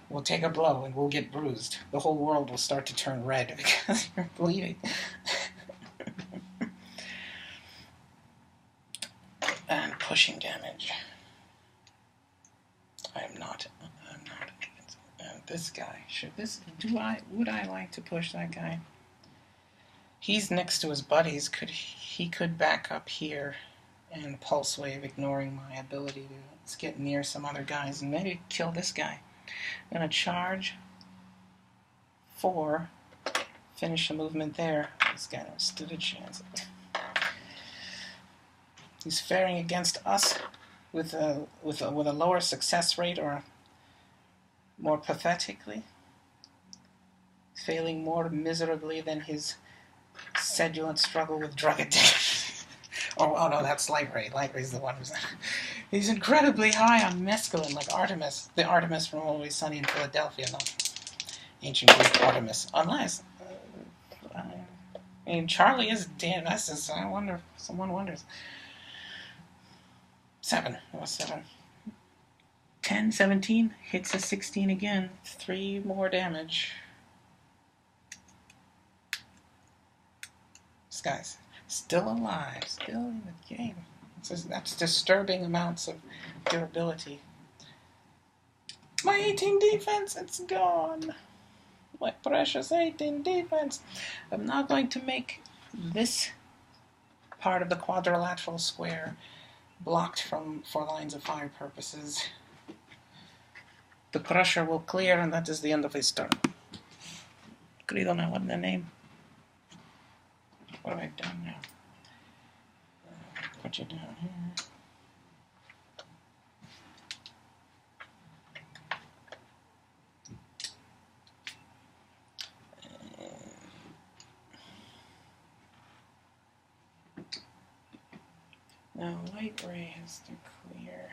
We'll take a blow and we'll get bruised. The whole world will start to turn red because you're bleeding. And pushing damage. I'm not. And this guy. Would I like to push that guy? He's next to his buddies. He could back up here and pulse wave, ignoring my ability to get near some other guys and maybe kill this guy. I'm gonna charge 4, finish the movement there. This guy never stood a chance. He's faring against us with a lower success rate, or more pathetically, failing more miserably than his sedulant struggle with drug addiction. Oh no, that's Light Ray. Light Ray's the one who's... He's incredibly high on mescaline, like Artemis. The Artemis from Always Sunny in Philadelphia, not ancient Greek Artemis. Unless... I mean, Charlie is DNS, I wonder... Someone wonders. 7. It was 7. 10, 17. Hits a 16 again. 3 more damage. This guy's still alive. Still in the game. That's disturbing amounts of durability. My 18 defense, it's gone. My precious 18 defense. I'm now going to make this part of the quadrilateral square blocked for lines of fire purposes. The crusher will clear, and that is the end of his turn. Grido, now what in the name? What have I done now? Put you down here. Now Light Ray has to clear.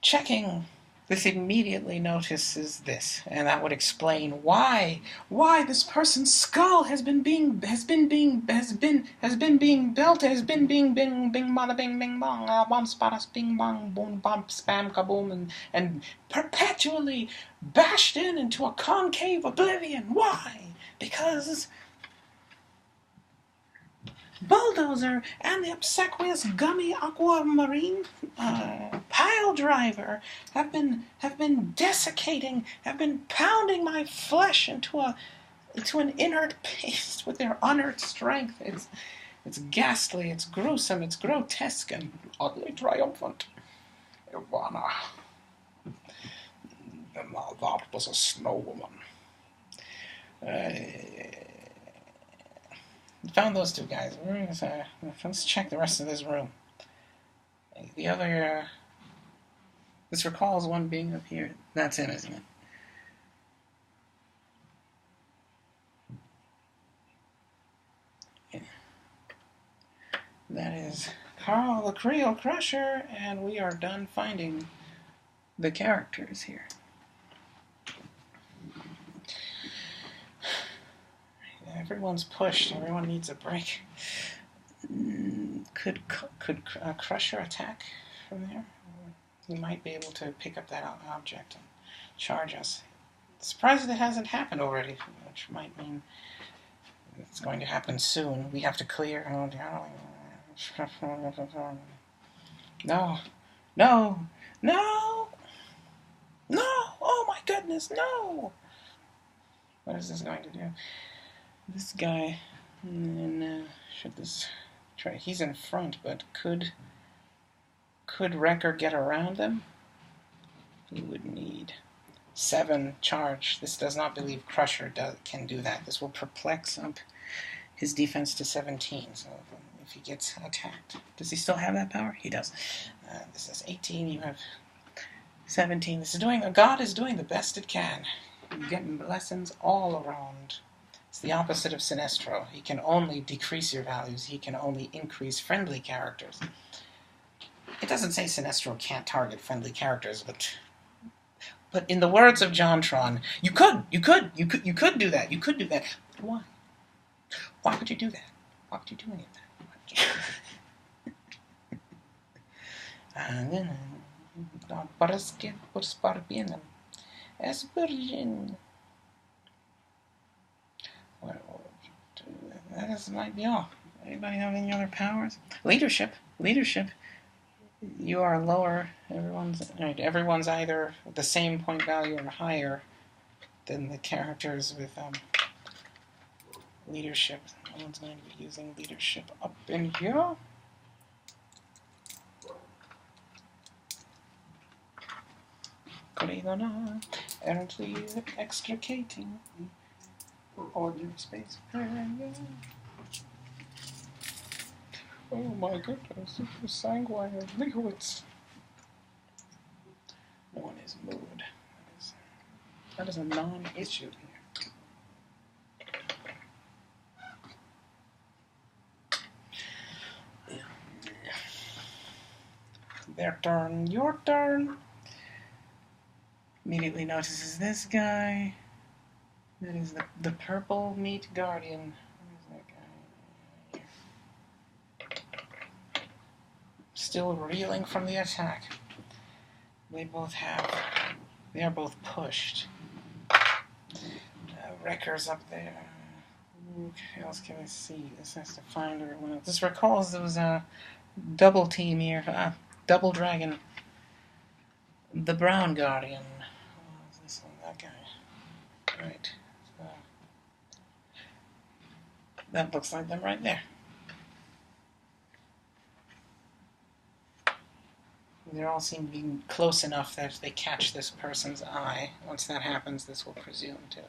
Checking. This immediately notices this, and that would explain why this person's skull has been being built, has been being bing bada bing bing bong, bom spadas bing bong boom bum spam kaboom, and perpetually bashed into a concave oblivion. Why? Because Bulldozer and the obsequious gummy aquamarine pile driver have been desiccating, have been pounding my flesh into an inert paste with their unearthed strength. It's ghastly, it's gruesome, it's grotesque, and oddly triumphant. Ivana. Now that was a snow woman. Found those 2 guys. Let's check the rest of this room. The other... this recalls one being up here. That's him, isn't it? Yeah. That is Carl the Creel Crusher, and we are done finding the characters here. Everyone's pushed. Everyone needs a break. Could Crusher attack from there? He might be able to pick up that object and charge us. Surprised it hasn't happened already, which might mean It's going to happen soon. We have to clear. Oh, no, no, no, no! Oh my goodness, no! What is this going to do? This guy, and should this try? He's in front, but could Wrecker get around them? He would need 7 charge. This does not believe Crusher can do that. This will perplex up his defense to 17. So if he gets attacked, does he still have that power? He does. This is 18. You have 17. This is doing. A god is doing the best it can. You're getting lessons all around. It's the opposite of Sinestro. He can only decrease your values. He can only increase friendly characters. It doesn't say Sinestro can't target friendly characters, but in the words of Jontron, you could do that. You could do that. But why? Why would you do that? Why would you do any of that? ¿Para qué? Pues para bien. Es virgin. That might be all. Anybody have any other powers? Leadership. You are lower. Everyone's either the same point value or higher than the characters with leadership. No one's going to be using leadership up in here. Errantly extricating the ordinary space. Oh my goodness, super sanguine liquids. No one is moved. That is a non-issue here. Their turn, your turn. Immediately notices this guy. That is the purple meat guardian. Where's that guy? Still reeling from the attack. They are both pushed. Wrecker's up there. What else can I see? This has to find everyone else. This recalls there was a double team here. Double dragon. The brown guardian. Oh, is this one? That guy. Right. That looks like them right there. They all seem to be close enough that if they catch this person's eye, once that happens, this will presume to.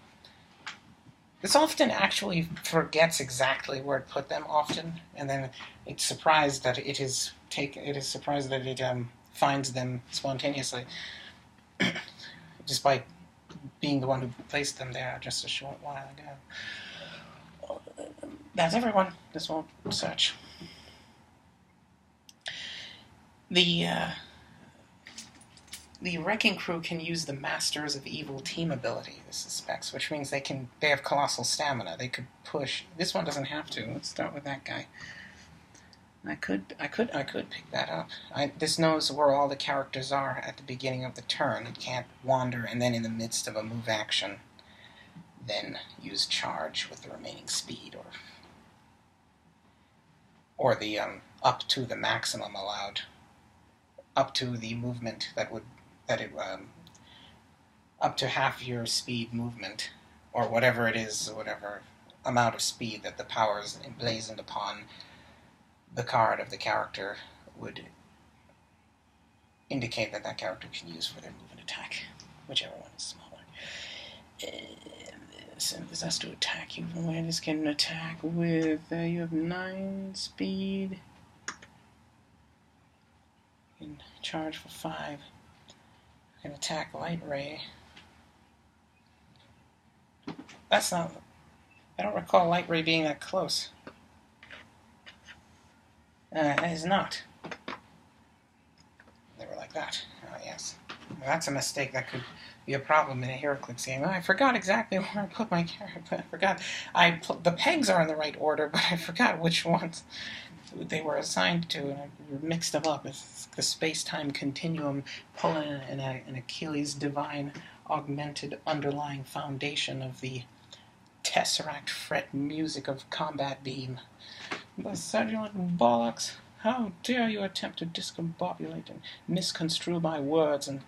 This often actually forgets exactly where it put them often, and then it's surprised that it is surprised that it finds them spontaneously, despite being the one who placed them there just a short while ago. That's everyone. This won't search. The Wrecking Crew can use the Masters of Evil team ability, this suspects, which means they have colossal stamina. They could push. This one doesn't have to. Let's start with that guy. I could pick that up. This knows where all the characters are at the beginning of the turn. It can't wander and then in the midst of a move action, then use charge with the remaining speed or the up to the maximum allowed, up to the movement up to half your speed movement, or whatever it is, whatever amount of speed that the power is emblazoned upon the card of the character would indicate that character can use for their move and attack, whichever one is smaller. This has to attack you. This can attack with, you have 9 speed. You can charge for 5. You can attack Light Ray. That's not, I don't recall Light Ray being that close. It is not. They were like that. Yes. Well, that's a mistake that could be a problem in a heroclix game. I forgot exactly where I put my character. I forgot. The pegs are in the right order, but I forgot which ones they were assigned to, and I mixed them up. It's the space-time continuum pulling an Achilles' divine augmented underlying foundation of the tesseract fret music of combat beam. The sedulent bollocks! How dare you attempt to discombobulate and misconstrue my words and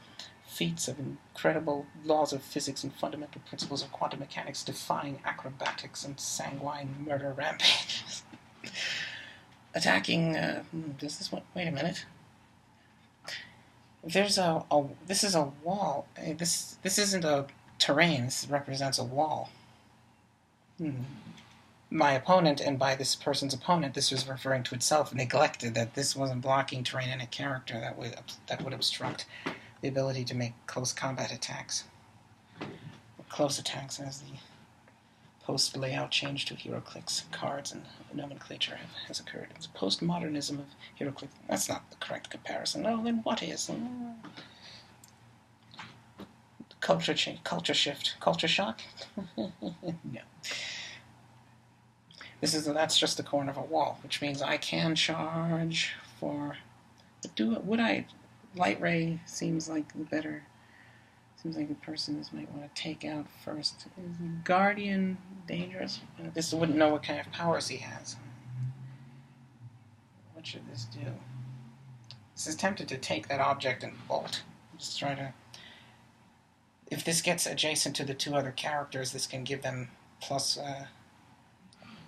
feats of incredible laws of physics and fundamental principles of quantum mechanics, defying acrobatics and sanguine murder rampages. Attacking, does this one, wait a minute. There's this is a wall. This isn't a terrain, this represents a wall. My opponent, and by this person's opponent, this was referring to itself, neglected that this wasn't blocking terrain in a character that would obstruct the ability to make close combat attacks. Close attacks, as the post-layout change to heroclix cards and nomenclature has occurred. It's a post-modernism of heroclix. That's not the correct comparison. No, then what is? Culture change, culture shift, culture shock? No. That's just the corner of a wall, which means I can charge for. Light ray seems like the better. Seems like the person this might want to take out first. Is the Guardian dangerous? This wouldn't know what kind of powers he has. What should this do? This is tempted to take that object and bolt. Just try to. If this gets adjacent to the two other characters, this can give them plus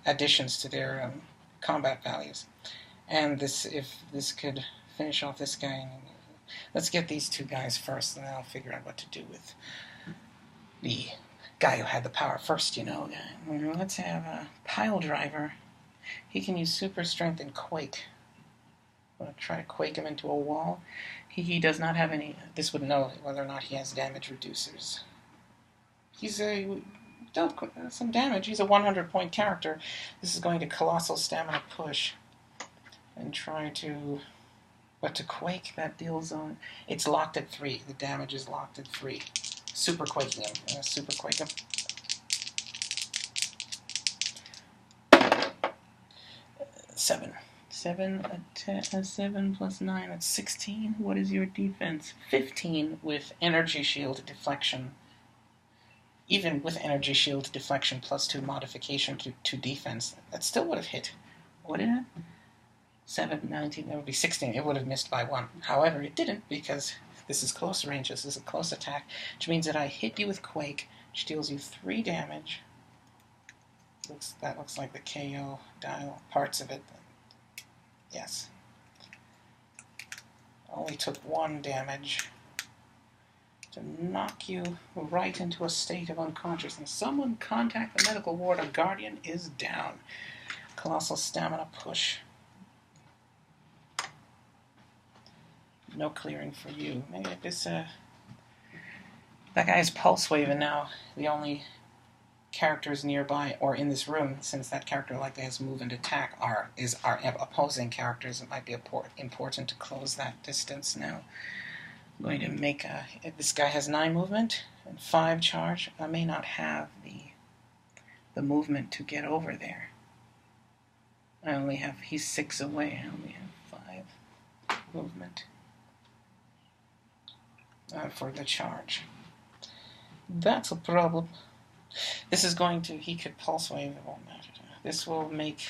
additions to their combat values. And if this could finish off this guy. Let's get these two guys first, and then I'll figure out what to do with the guy who had the power first, you know. Let's have a pile driver. He can use super strength and quake. I'm going to try to quake him into a wall. He does not have any. This would know whether or not he has damage reducers. He's dealt some damage. He's a 100-point character. This is going to colossal stamina push and try to. But to quake, that deals on. It's locked at 3. The damage is locked at 3. Super quaking him. Super quake him. 7. 7 plus 9. That's 16. What is your defense? 15 with energy shield deflection. Even with energy shield deflection plus 2 modification to defense, that still would have hit. What did it? 7, 19, that would be 16. It would have missed by 1. However, it didn't, because this is close range. This is a close attack, which means that I hit you with Quake, which deals you 3 damage. That looks like the KO dial, parts of it. Yes. Only took 1 damage to knock you right into a state of unconsciousness. Someone contact the medical ward. A Guardian is down. Colossal stamina push. No clearing for you. Maybe this, that guy's pulse waving now. The only characters nearby or in this room, since that character likely has move and attack, are opposing characters. It might be important to close that distance now. I'm going to make this guy has 9 movement and 5 charge. I may not have the movement to get over there. He's 6 away. I only have 5 movement. For the charge. That's a problem. This is going to. He could pulse wave. It won't matter. This will make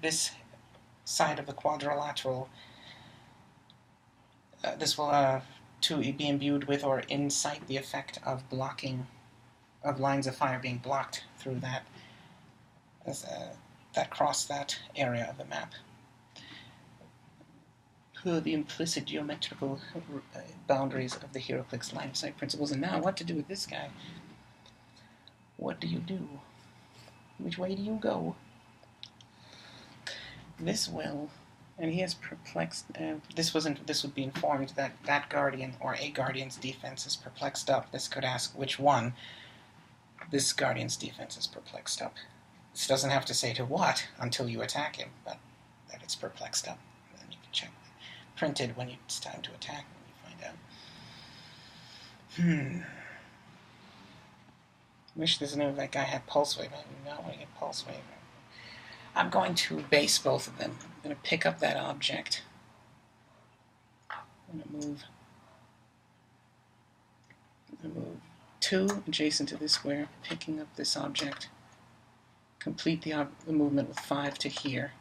this side of the quadrilateral. This will to be imbued with or incite the effect of blocking, of lines of fire being blocked through that. That cross that area of the map. The implicit geometrical boundaries of the heroclix line of sight principles. And now, what to do with this guy? What do you do? Which way do you go? This will, and he has perplexed. This would be informed that Guardian or a Guardian's defense is perplexed up. This could ask which one. This Guardian's defense is perplexed up. This doesn't have to say to what until you attack him, but that it's perplexed up. And then you can check. Printed when it's time to attack, when you find out. Wish that guy had pulse wave. I do not want to get pulse wave. I'm going to base both of them. I'm going to pick up that object. I'm going to move 2 adjacent to this square, picking up this object. Complete the movement with 5 to here.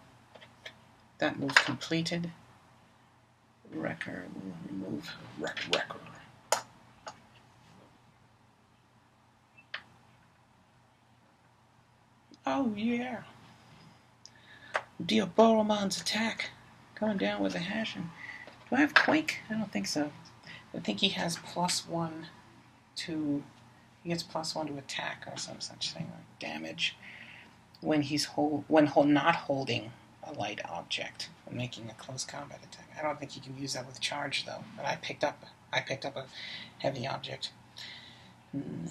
That move completed. Wrecker, remove wrecker. Oh yeah. Diabolomon's attack. Coming down with a hashing. Do I have Quake? I don't think so. I think he has +1 to... He gets +1 to attack or some such thing, like damage, when he's not holding a light object when making a close combat attack. I don't think you can use that with charge though. But I picked up a heavy object. I'm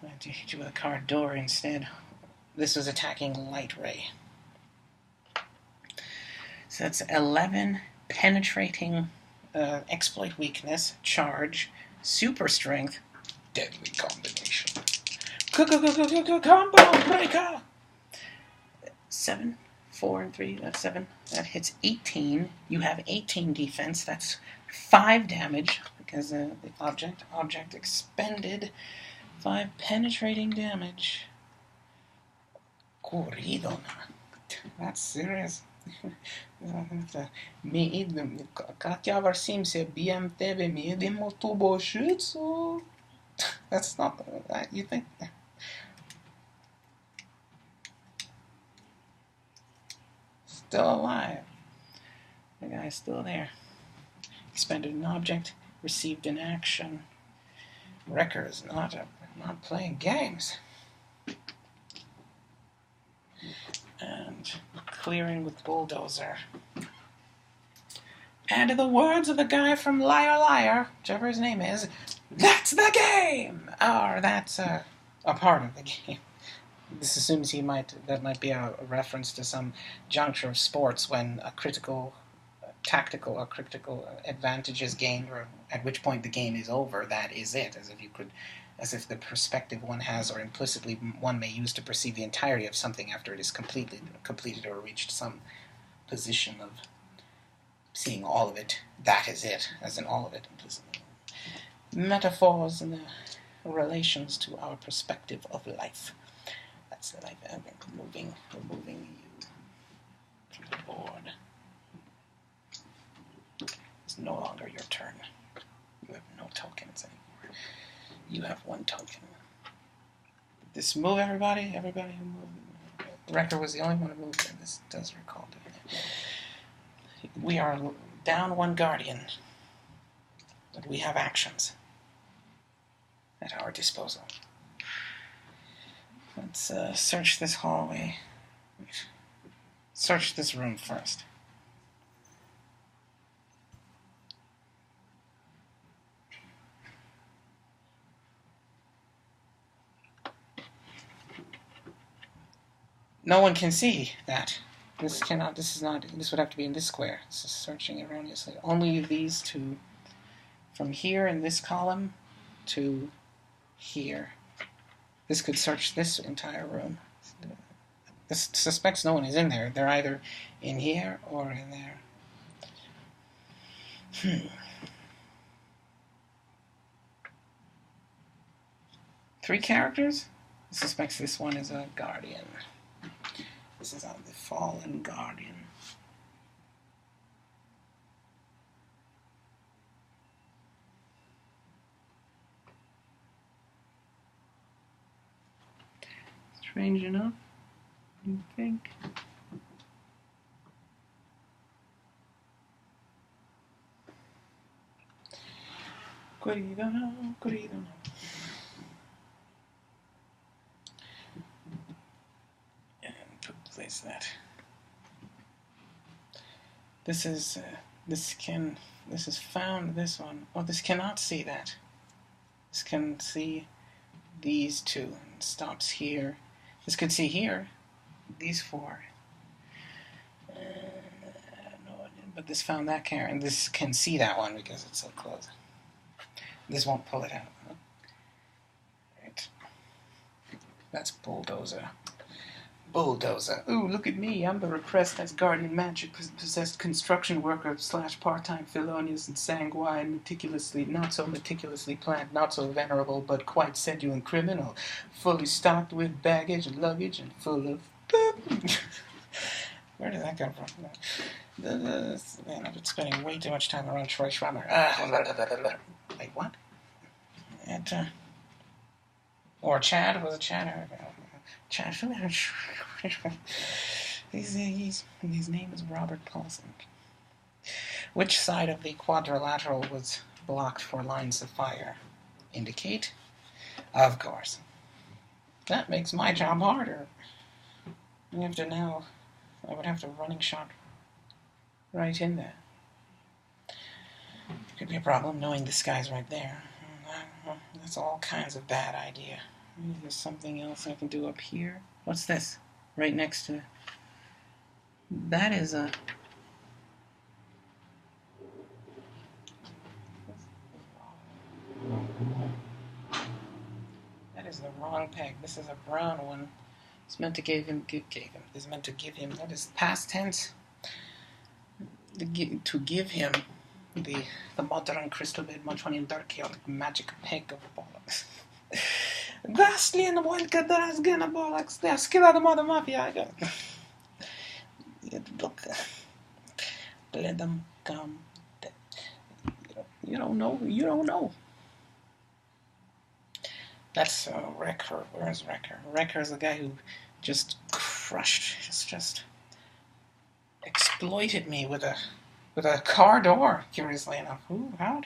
going to hit you with a card door instead. This was attacking light ray. So that's 11 penetrating, exploit weakness, charge, super strength, deadly combination. Combo breaker! 7, 4, and 3, that's 7. That hits 18. You have 18 defense. That's 5 damage because the object expended 5 penetrating damage. Corridona. That's serious. That's not that you think. Still alive. The guy's still there. Expended an object, received an action. Wrecker is not playing games. And clearing with bulldozer. And in the words of the guy from Liar Liar, whichever his name is, that's the game! Or that's a part of the game. This assumes that might be a reference to some juncture of sports when a tactical or critical advantage is gained, or at which point the game is over. That is it, as if the perspective one has, or implicitly one may use to perceive the entirety of something after it is completed or reached some position of seeing all of it. That is it, as in all of it implicitly. Metaphors and the relations to our perspective of life. That's the life. I'm removing you from the board. It's no longer your turn. You have no tokens anymore. You have 1 token. This move, everybody? Everybody who moved. Wrecker was the only one who moved, and this does recall it. We are down 1 guardian, but we have actions at our disposal. Let's search this hallway. Search this room first. No one can see that. This would have to be in this square. This is searching erroneously. Only these 2, from here in this column to here. This could search this entire room. This suspects no one is in there. They're either in here or in there. 3 characters? It suspects this one is a guardian. This is on the fallen guardian. Strange enough, you think? Corridona. Place that. This is found this one. Oh, this cannot see that. This can see these 2 and stops here. This could see here. These 4. No, but this found that character, and this can see that one because it's so close. This won't pull it out. Right. That's bulldozer. bulldozer. Ooh, look at me. I'm the repressed as guardian magic possessed construction worker / part-time felonious and sanguine, not so meticulously planned, not so venerable, but quite sedulent criminal, fully stocked with baggage and luggage and full of... Where did that come from? Man, I've been spending way too much time around Troy Schwammer. Wait, what? Or Chad? Was it Chad? Chad. His name is Robert Paulson. Which side of the quadrilateral was blocked for lines of fire? Indicate? Of course. That makes my job harder. I would have to running shot right in there. Could be a problem knowing this guy's right there. That's all kinds of bad idea. Maybe there's something else I can do up here. What's this? Right next to... That is a... That is the wrong peg. This is a brown one. It's meant to give him... It's meant to give him... That is past tense. To give him the modern crystal bed much one in dark chaotic magic peg of bollocks. Ghastly and one kadras gonna bollocks. They're skill of the mother mafia. Look, let them come. You don't know. That's Wrecker. Where's Wrecker? Wrecker is the guy who just crushed, just exploited me with a car door. Curiously enough, what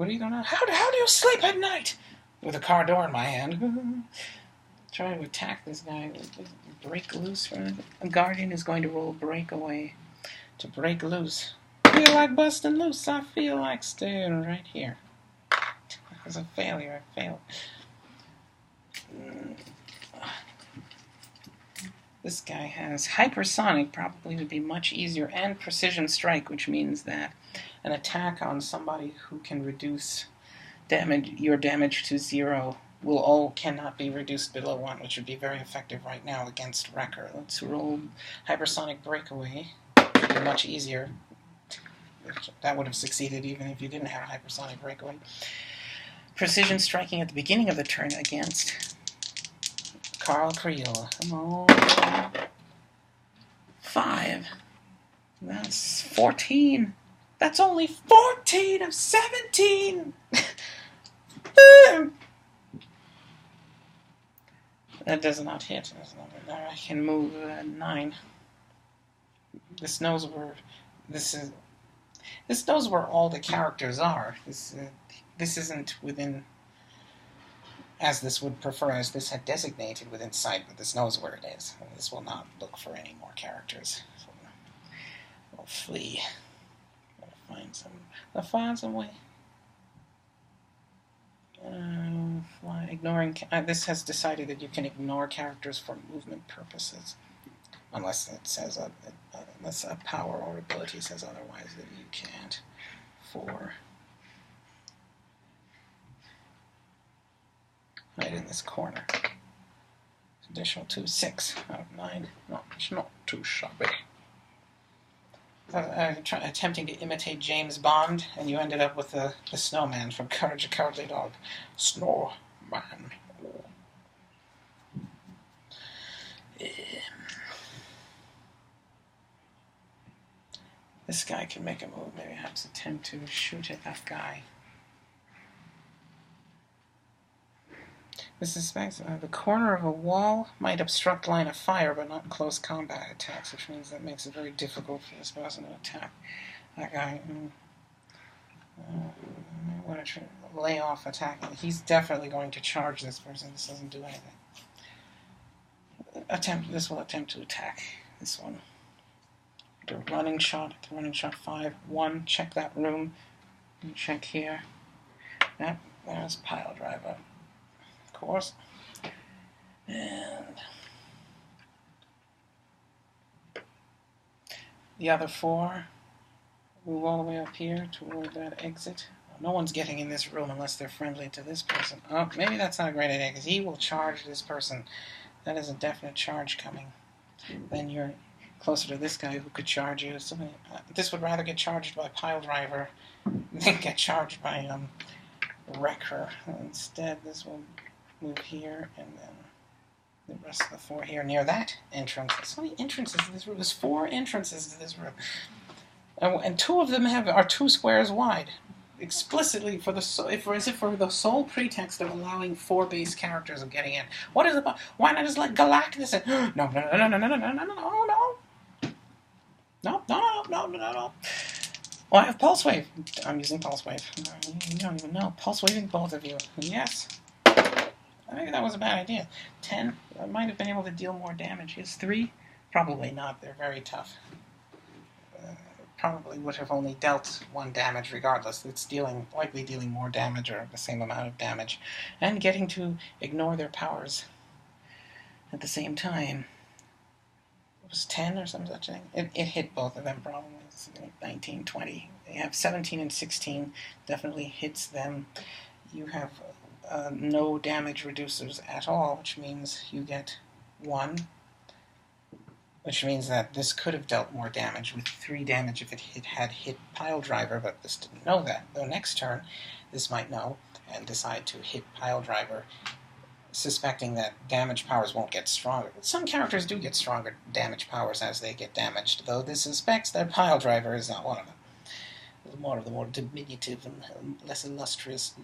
are you gonna? How do you sleep at night with a car door in my hand? Trying to attack this guy. Break loose. A guardian is going to roll breakaway to break loose. I feel like busting loose. I feel like staying right here. It was a failure. I failed. This guy has hypersonic, probably would be much easier, and precision strike, which means that an attack on somebody who can reduce your damage to 0 cannot be reduced below 1, which would be very effective right now against Wrecker. Let's roll hypersonic breakaway. It would be much easier. That would have succeeded even if you didn't have hypersonic breakaway. Precision striking at the beginning of the turn against Carl Creel. Come on. 5. That's 14. That's only 14 of 17! That does not hit. I can move 9. This knows where all the characters are. This isn't within, as this would prefer, as this had designated within sight, but this knows where it is. This will not look for any more characters. So we'll flee. I'll find some way. Ignoring. This has decided that you can ignore characters for movement purposes, unless it says unless a power or ability says otherwise that you can't. 4. Right in this corner. Additional 2, 6 out of 9. No, it's not too shabby. Attempting to imitate James Bond, and you ended up with the snowman from Courage the Cowardly Dog. Snowman. This guy can make a move. Maybe perhaps attempt to shoot at that guy. This suspects the corner of a wall might obstruct line of fire, but not close combat attacks, which means that makes it very difficult for this person to attack that guy. I want to lay off attacking. He's definitely going to charge this person. This doesn't do anything. This will attempt to attack this one. The running shot 5, 1. Check that room. Check here. Yep, there's pile driver. Course, and the other 4 move all the way up here toward that exit. No one's getting in this room unless they're friendly to this person. Oh, maybe that's not a great idea because he will charge this person That is a definite charge coming. Then you're closer to this guy who could charge you. So, this would rather get charged by pile driver than get charged by wrecker. Instead, this will move here, and then the rest of the 4 here near that entrance. There's so many entrances to this room. There's 4 entrances to this room, and 2 of them are 2 squares wide, explicitly for the sole pretext of allowing 4 base characters of getting in. What is it about? Why not just let Galactus in? No. Oh, I have Pulse Wave. I'm using Pulse Wave. You don't even know. Pulse Waving both of you. Yes. Maybe that was a bad idea. 10. I might have been able to deal more damage. He has 3. Probably not. They're very tough. Probably would have only dealt 1 damage regardless. It's likely dealing more damage or the same amount of damage. And getting to ignore their powers at the same time. It was 10 or some such thing. It hit both of them probably. It's 19, 20. They have 17 and 16. Definitely hits them. You have no damage reducers at all, which means you get 1. Which means that this could have dealt more damage with 3 damage if it had hit Pile Driver, but this didn't know that. Though next turn, this might know and decide to hit Pile Driver, suspecting that damage powers won't get stronger. Some characters do get stronger damage powers as they get damaged, though this suspects that Pile Driver is not one of them. More of the more diminutive and less illustrious,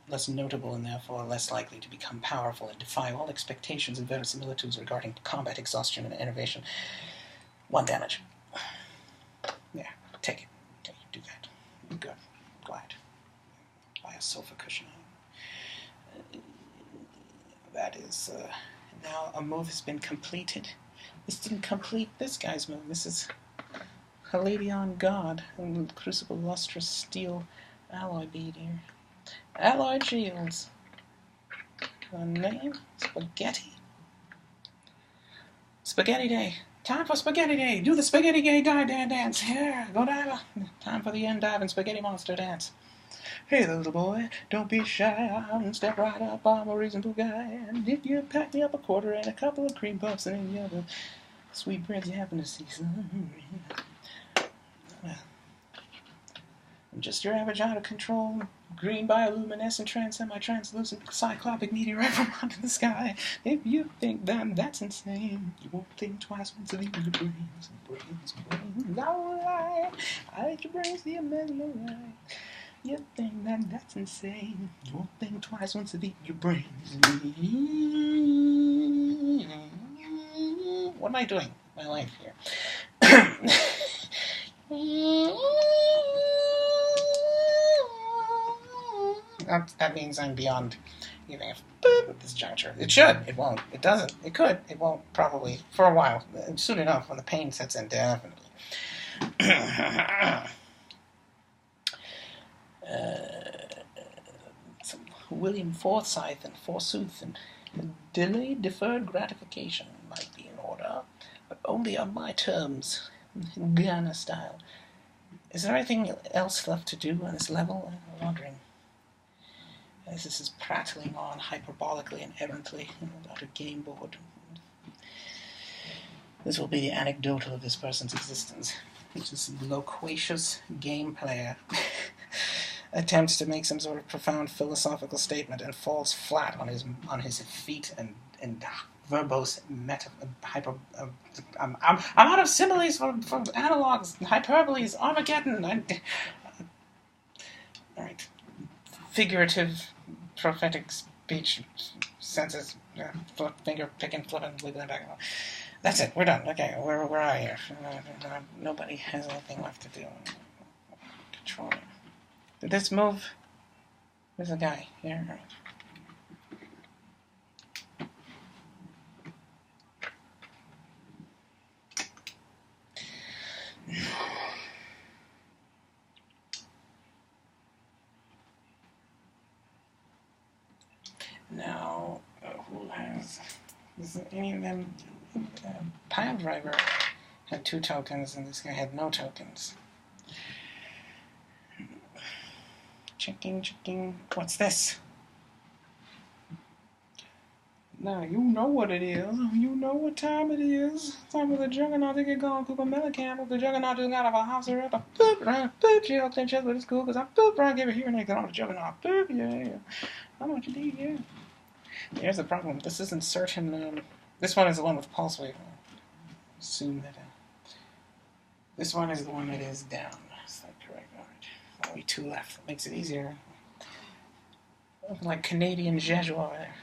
less notable, and therefore less likely to become powerful and defy all expectations and verisimilitudes regarding combat exhaustion and innovation. 1 damage. Yeah, take it. Do that. Good. Glad. Buy a sofa cushion. That is, now a move has been completed. This didn't complete this guy's move. This is Palladion God and Crucible Lustrous Steel Alloy Bead here. Alloyed Shields. Name? Spaghetti. Spaghetti Day. Time for Spaghetti Day. Do the Spaghetti Day dance. Here, go dive. Time for the end dive and Spaghetti Monster dance. Hey, little boy, don't be shy. Step right up. I'm a reasonable guy. And if you pack me up a quarter and a couple of cream puffs and any other sweet breads you happen to see, son. Well, I'm just your average out-of-control, green bioluminescent, semi-translucent, cyclopic meteorite from under the sky. If you think that's insane, you won't think twice once of even your brains. Alright, I let your brains the amazing right. You think that's insane, you won't think twice once of eating your brains. What am I doing with my life here? That means I'm beyond giving a boop at this juncture. It should. It won't. It doesn't. It could. It won't, probably. For a while. Soon enough, when the pain sets in, definitely. William Forsyth and Forsooth and delayed deferred gratification might be in order, but only on my terms, Ghana style. Is there anything else left to do on this level? I'm wondering. As this is prattling on hyperbolically and errantly about a game board. This will be the anecdotal of this person's existence. Which is a loquacious game player. Attempts to make some sort of profound philosophical statement and falls flat on his feet and verbose hyper. I'm out of similes for analogs, hyperboles, Armageddon. All right, figurative, prophetic speech senses, finger picking, flipping, wiggling back. That's it. We're done. Okay, where are you? Nobody has anything left to do. Control. Did this move? There's a guy here. Now, who has? Is any of them? Pile Driver had 2 tokens, and this guy had no tokens. Checking. What's this? Now, you know what it is. You know what time it is. Time for the Juggernaut to get going. Cooper Mellencamp. The Juggernaut just got out of a house arrest. Boop, right, boop, jail, tension, but it's cool because I boop, right, give it here and I get on the Juggernaut. Boop, yeah. How much you need, yeah. Here's the problem. This isn't certain. This one is the one with pulse wave. Assume that. This one is the one that is down. Is that correct? Alright. Only 2 left. That makes it easier. Looking like Canadian Jeju over there.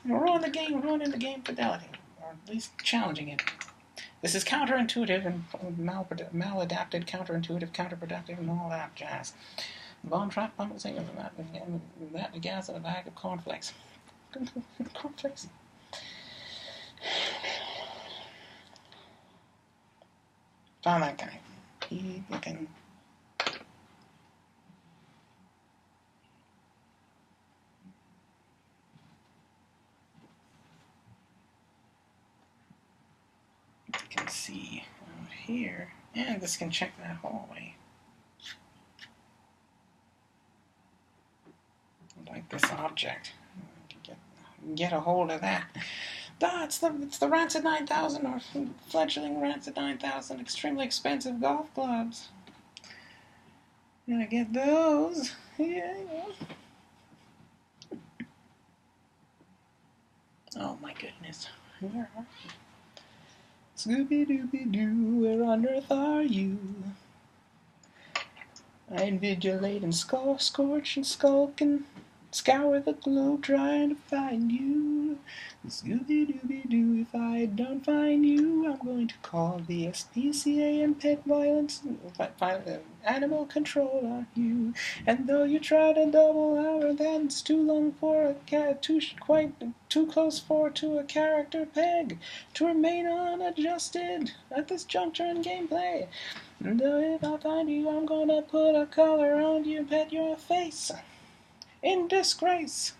Ruin the game, ruining the game fidelity, or at least challenging it. This is counterintuitive and maladapted, counterintuitive, counterproductive, and all that jazz. Bomb trap, pummel singer, that the gas in a bag of cornflakes. Cornflakes. Found that guy. He looking. You can see out here, and this can check that hallway. Like this object. Get a hold of that. It's the Rancid 9000 or fledgling Rancid 9000 extremely expensive golf clubs. Gonna get those. Yeah. Oh my goodness. Where are you? Scooby-Dooby-Doo, where on earth are you? I invigilate and scorch and skulk and scour the globe trying to find you. Scooby-Dooby-Doo, if I don't find you, I'm going to call the SPCA and pet violence animal control on you. And though you try to double hour, that's too long for a cat, too close to a character peg to remain unadjusted at this juncture in gameplay. And if I find you, I'm gonna put a collar on you, pet your face. In disgrace,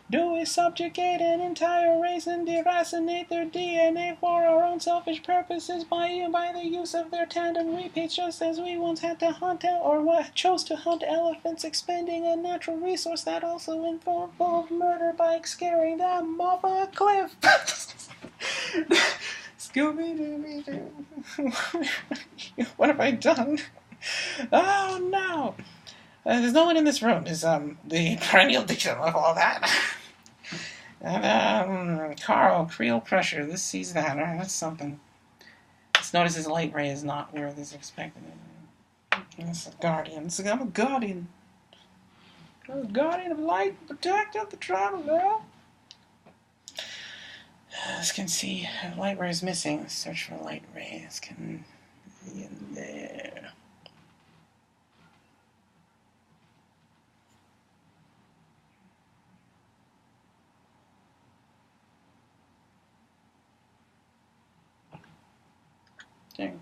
do we subjugate an entire race and deracinate their DNA for our own selfish purposes by the use of their tandem repeats, just as we once had to hunt chose to hunt elephants, expending a natural resource that also involved murder by scaring them off a cliff? Scooby-Dooby-Doo. What have I done? Oh no! There's no one in this room. Is the perennial dictum of all that. And Carl, Creel Crusher. This sees that. Alright, that's something. Let's notice his light ray is not where this is expected. It's a guardian. I'm a guardian. I'm a guardian of light, protector of the traveler. As can see, light ray is missing. Search for light rays. Can be in there. There.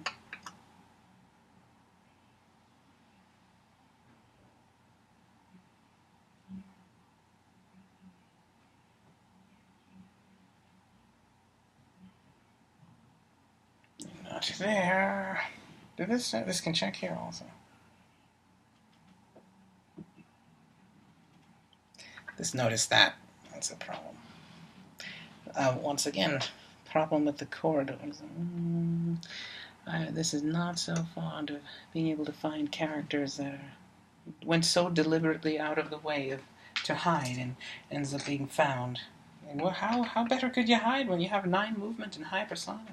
Not there. This can check here also. Just notice that. That's a problem. Once again, problem with the corridors. This is not so fond of being able to find characters that went so deliberately out of the way to hide and ends up being found. And how better could you hide when you have 9 movement and hypersonic?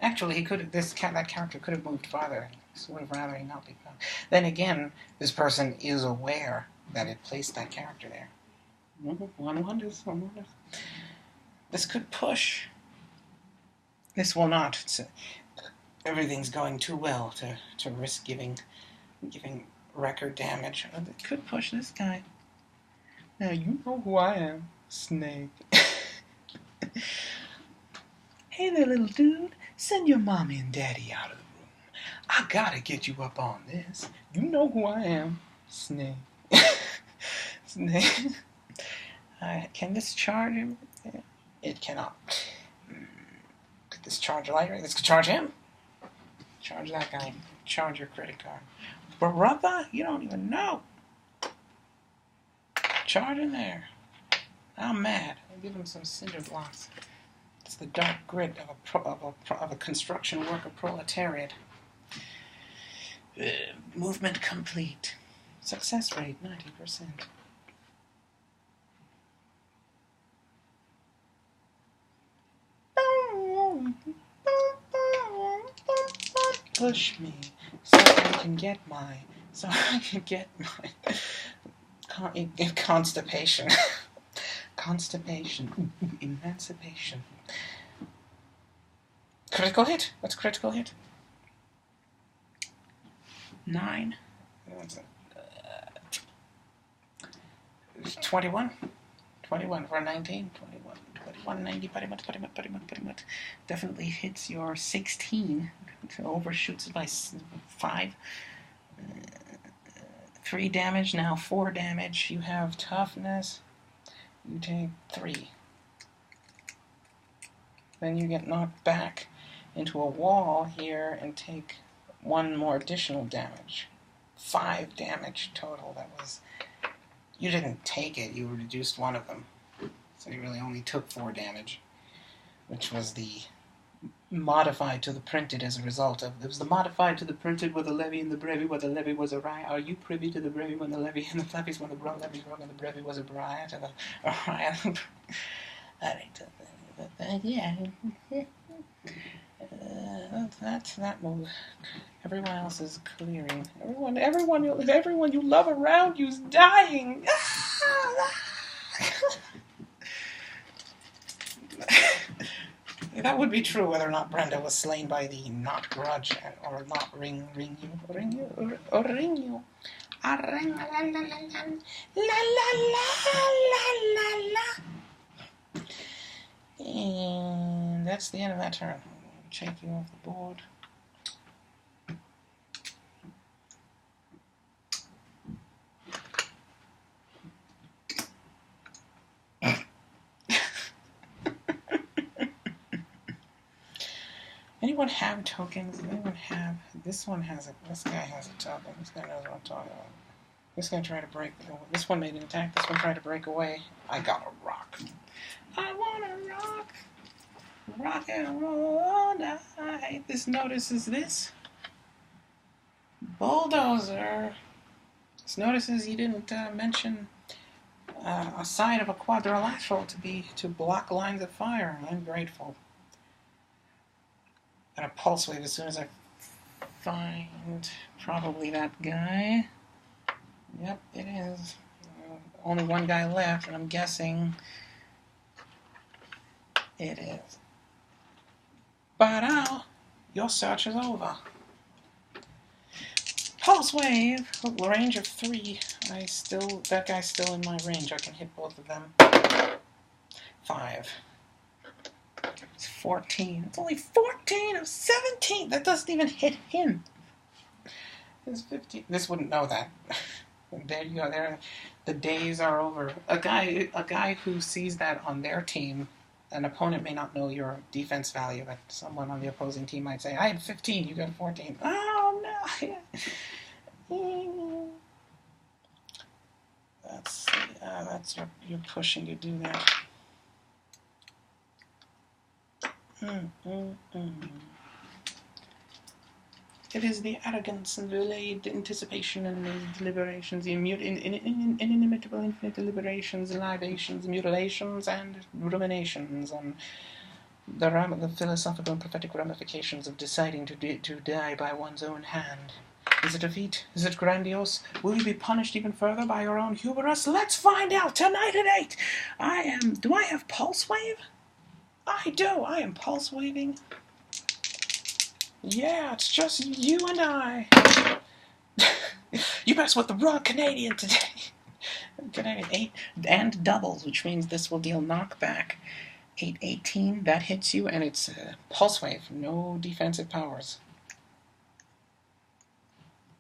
Actually, that character could have moved farther. So would have rather he not be found. Then again, this person is aware that it placed that character there. One wonders. This could push. This will not. Everything's going too well to risk giving record damage. It could push this guy. Now you know who I am, Snake. Hey there, little dude. Send your mommy and daddy out of the room. I gotta get you up on this. You know who I am, Snake. Snake. Can this charge him? It cannot. Could this charge lighter? This could charge him. Charge that guy. Charge your credit card. Brother, you don't even know. Charge in there. I'm mad. I'll give him some cinder blocks. It's the dark grit of a construction worker proletariat. Movement complete. Success rate 90%. Push me so I can get my constipation. Constipation. Emancipation. Critical hit. What's critical hit? 9. 21. 21 for 19. 21, 90, pretty much. Definitely hits your 16. Overshoots it by 5. 3 damage, now 4 damage. You have toughness. You take 3. Then you get knocked back into a wall here and take 1 more additional damage. 5 damage total. That was... You didn't take it, you reduced 1 of them. So you really only took 4 damage, which was the modified to the printed as a result of... It was the modified to the printed with the levy and the brevy, where the levy was a riot. Are you privy to the brevy when the levy and the levies when the levy when the brevy was a riot? And a riot. Yeah. That's that move. Everyone else is clearing. Everyone you love around you's dying. That would be true whether or not Brenda was slain by the not grudge or not ring you. And that's the end of that turn. Check you off the board. Anyone have tokens? Anyone have... This one has a... This guy has a token. This guy knows what I'm talking about. This guy tried to break... This one made an attack. This one tried to break away. I got a rock. I want to rock. Rock and roll all night. This notices this. Bulldozer. This notices you didn't mention a side of a quadrilateral to block lines of fire. I'm grateful. And a pulse wave as soon as I find probably that guy. Yep, it is. Only 1 guy left, and I'm guessing it is. But now, your search is over. Pulse wave, range of 3. That guy's still in my range. I can hit both of them. 5. It's 14. It's only 14 of 17. That doesn't even hit him. It's 15. This wouldn't know that. There you go. There, the days are over. A guy who sees that on their team, an opponent may not know your defense value, but someone on the opposing team might say, "I had 15. You got 14." Oh no. That's you're pushing to do that. It is the arrogance and delayed anticipation and the deliberations, the inimitable infinite deliberations, libations, mutilations, and ruminations on the philosophical and prophetic ramifications of deciding to die by one's own hand. Is it a feat? Is it grandiose? Will you be punished even further by your own hubris? Let's find out tonight at 8. Do I have pulse wave? I do. I am pulse waving. Yeah, it's just you and I. You mess with the wrong Canadian today. Canadian 8 and doubles, which means this will deal knockback. 8, 18, that hits you, and it's pulse wave. No defensive powers.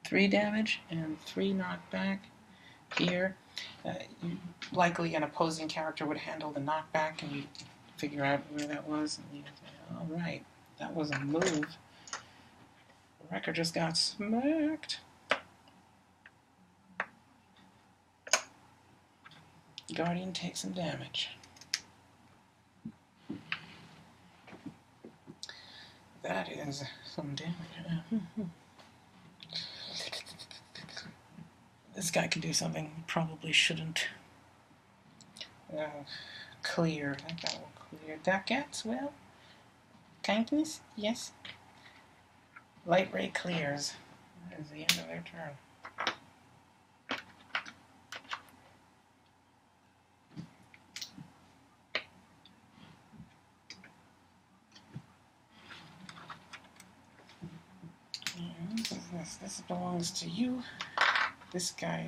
3 damage and 3 knockback here. Likely an opposing character would handle the knockback, and you figure out where that was. All right, that was a move. The wrecker just got smacked. Guardian takes some damage. That is some damage. This guy can do something he probably shouldn't. Clear. That guy will clear. That gets, well, kindness? Yes. Light ray clears. That is the end of their turn. This belongs to you. This guy,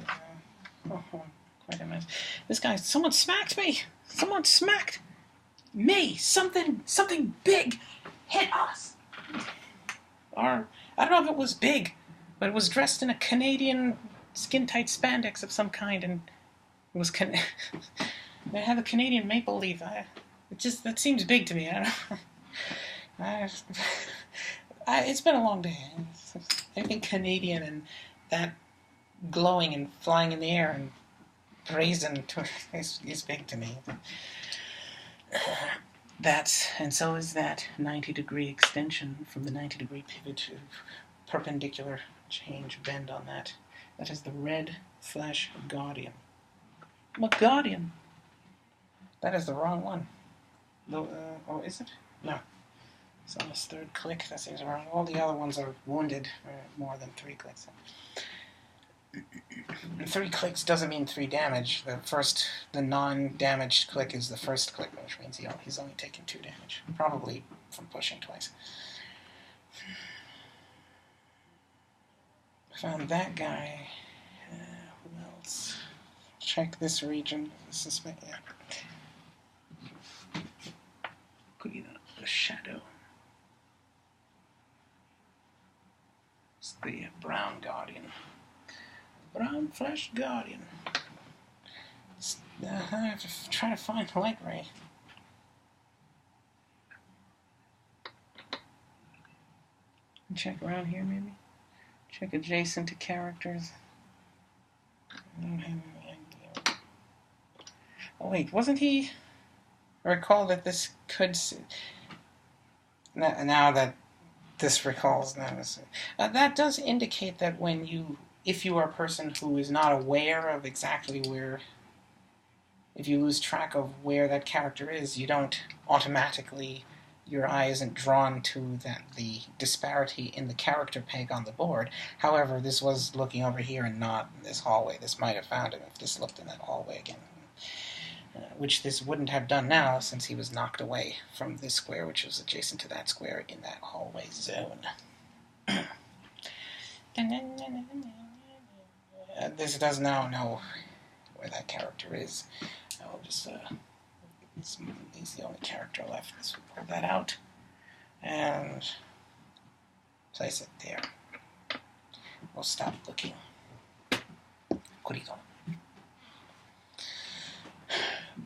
quite a mess. This guy, someone smacked me! Someone smacked me! Something big hit us! Or, I don't know if it was big, but it was dressed in a Canadian skin-tight spandex of some kind, and it was they have a Canadian maple leaf. That seems big to me. I don't know. It's been a long day. Anything Canadian and that glowing and flying in the air and brazen is big to me. And so is that 90-degree extension from the 90-degree pivot to perpendicular change bend on that. That is the red flash Guardian. What Guardian? That is the wrong one. Oh, is it? No. It's on this third click. That seems wrong. All the other ones are wounded more than 3 clicks. 3 clicks doesn't mean 3 damage. The non-damaged click is the first click, which means he's only taken 2 damage. Probably from pushing twice. Found that guy. Who else? Check this region. Suspect, yeah. Could be the shadow. It's the brown Guardian. Brown flesh Guardian. I have to try to find the light ray. Check around here, maybe? Check adjacent to characters. I don't have any idea. Oh, wait, wasn't he? I recall that this could. Now that this recalls that does indicate that if you are a person who is not aware of exactly where, if you lose track of where that character is, you don't automatically, your eye isn't drawn to the disparity in the character peg on the board. However, this was looking over here and not in this hallway. This might have found him if this looked in that hallway again. Which this wouldn't have done now, since he was knocked away from this square, which was adjacent to that square in that hallway zone. This does now know where that character is. I will just, he's the only character left. Let's pull that out and place it there. We'll stop looking. Curito.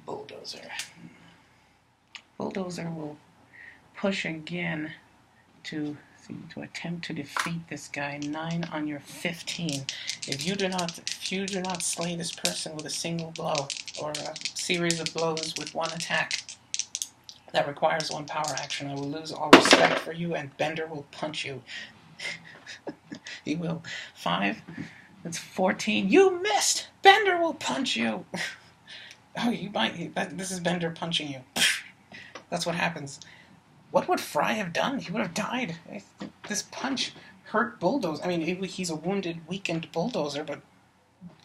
Bulldozer. Bulldozer will push again to attempt to defeat this guy. 9 on your 15. If you do not slay this person with a single blow or a series of blows with one attack that requires 1 power action, I will lose all respect for you, and Bender will punch you. He will. 5. That's 14. You missed. Bender will punch you. Oh, you might. This is Bender punching you. That's what happens. What would Fry have done? He would have died. This punch hurt Bulldozer. I mean, he's a wounded, weakened Bulldozer, but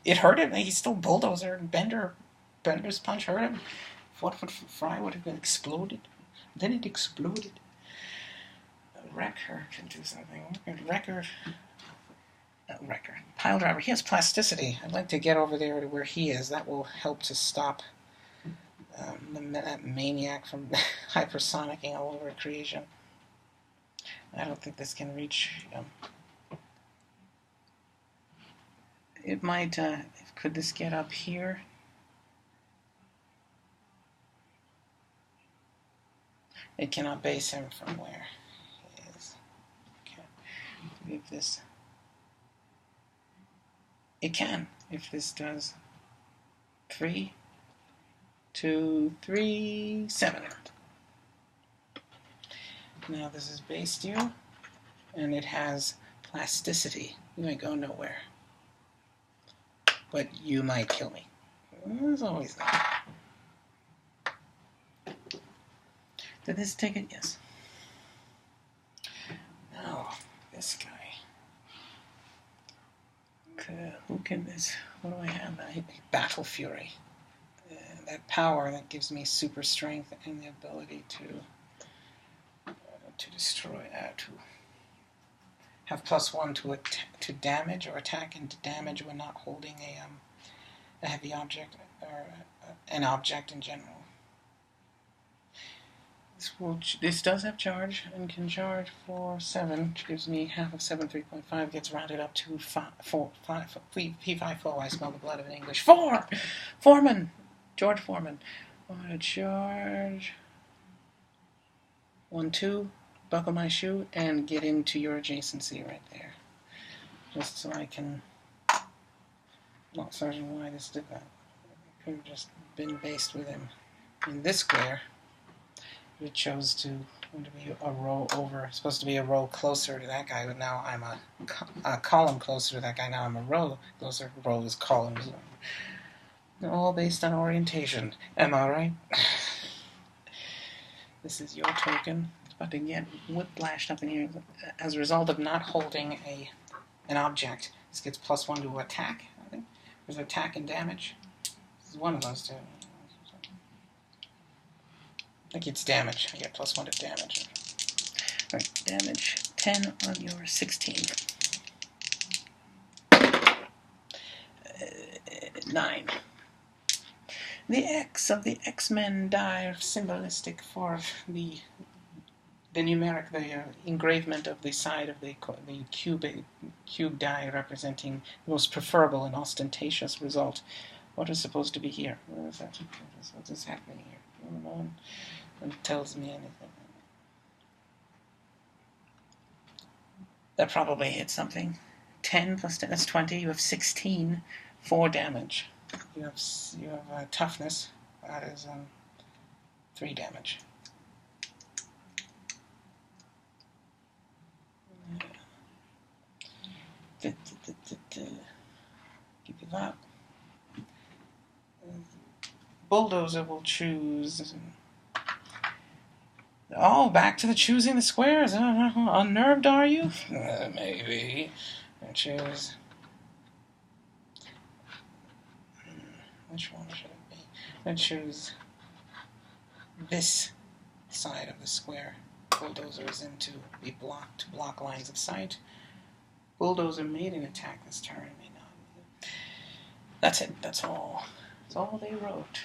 it hurt him. He's still Bulldozer. And Bender's punch hurt him. What would Fry would have been exploded? Then it exploded. Wrecker can do something. Wrecker. Pile driver. He has plasticity. I'd like to get over there to where he is. That will help to stop that maniac from hypersonicking all over creation. I don't think this can reach him. It might. Could this get up here? It cannot base him from where he is. Okay. If this. It can, if this does 3, 2, 3, 7. Now this is base steel, and it has plasticity. You might go nowhere, but you might kill me. There's always that. Did this take it? Yes. Now, this guy. Who can this? What do I have? Battle Fury. That power that gives me super strength and the ability to destroy, to have +1 to damage or attack and to damage when not holding a heavy object or an object in general. This does have charge and can charge for 7, which gives me half of 7, 3.5, gets rounded up to 5, P5-4, I smell the blood of an English. 4! Foreman! George Foreman. I want to charge 1, 2, buckle my shoe, and get into your adjacency right there. Just so I can... Not certain why this did that. It could have just been based with him in this square. It chose to be a row over, supposed to be a row closer to that guy, but now I'm a column closer to that guy. Now I'm a row closer. Rows, columns, all based on orientation. Am I right? This is your token. It's about to get whiplashed up in here as a result of not holding an object. This gets +1 to attack. I think there's attack and damage. This is one of those two. I think it's damage. I get +1 to damage. Alright, damage 10 on your 16. 9. The X of the X-Men die are symbolistic for the numeric, the engravement of the side of the cube die representing the most preferable and ostentatious result. What is supposed to be here? What is that? What is happening here? No one tells me anything. That probably hit something. 10 plus 10, that's 20. You have 16, 4 damage. You have toughness. That is 3 damage. Give you that. Bulldozer will choose. Oh, back to the choosing the squares. Unnerved, are you? Maybe. I choose. Which one should it be? I choose this side of the square. Bulldozer is in to be blocked, to block lines of sight. Bulldozer made an attack this turn, may not. That's it. That's all. That's all they wrote.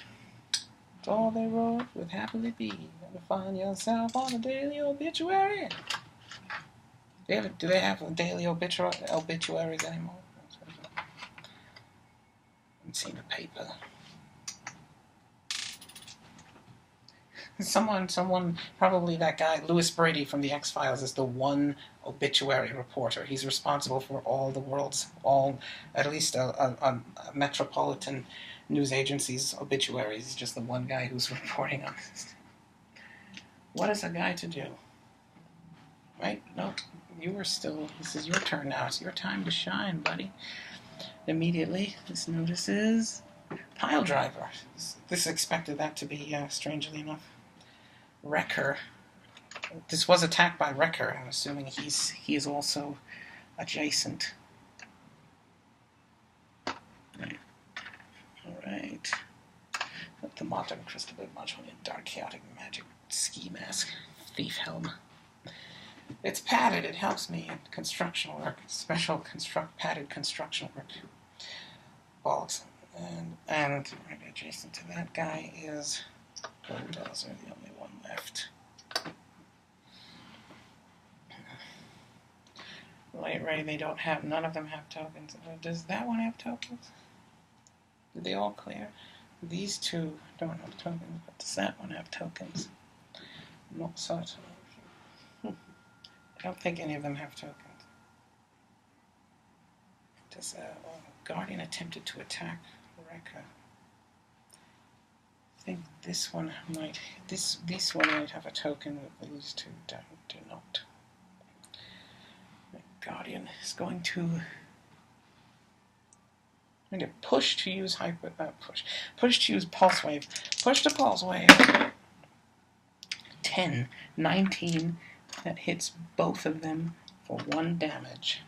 That's all they wrote would happily be. To find yourself on a daily obituary. Do they have daily obituaries anymore? I haven't seen a paper. Someone, probably that guy, Louis Brady from the X-Files, is the one obituary reporter. He's responsible for all the world's, at least a metropolitan news agency's obituaries. He's just the one guy who's reporting on this. What is a guy to do? Right? No, this is your turn now. It's your time to shine, buddy. Immediately, this notices pile driver. This expected that to be, strangely enough, Wrecker. This was attacked by Wrecker. I'm assuming he is also adjacent. Right. Alright. The modern crystal module in dark chaotic magic ski mask. Thief helm. It's padded. It helps me in construction work. Special padded construction work. Bolts. And right adjacent to that guy is Bulldozer, the only one left. Right, they don't have, none of them have tokens. Does that one have tokens? Did they all clear? These two don't have tokens, but does that one have tokens? I'm not certain. I don't think any of them have tokens. Does Guardian attempted to attack Wrecker? I think this one might have a token that these two do not. My Guardian is going to push to use push to use pulse wave. Push to pulse wave. 10, 19. That hits both of them for 1 damage.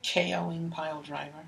KOing Pile Driver.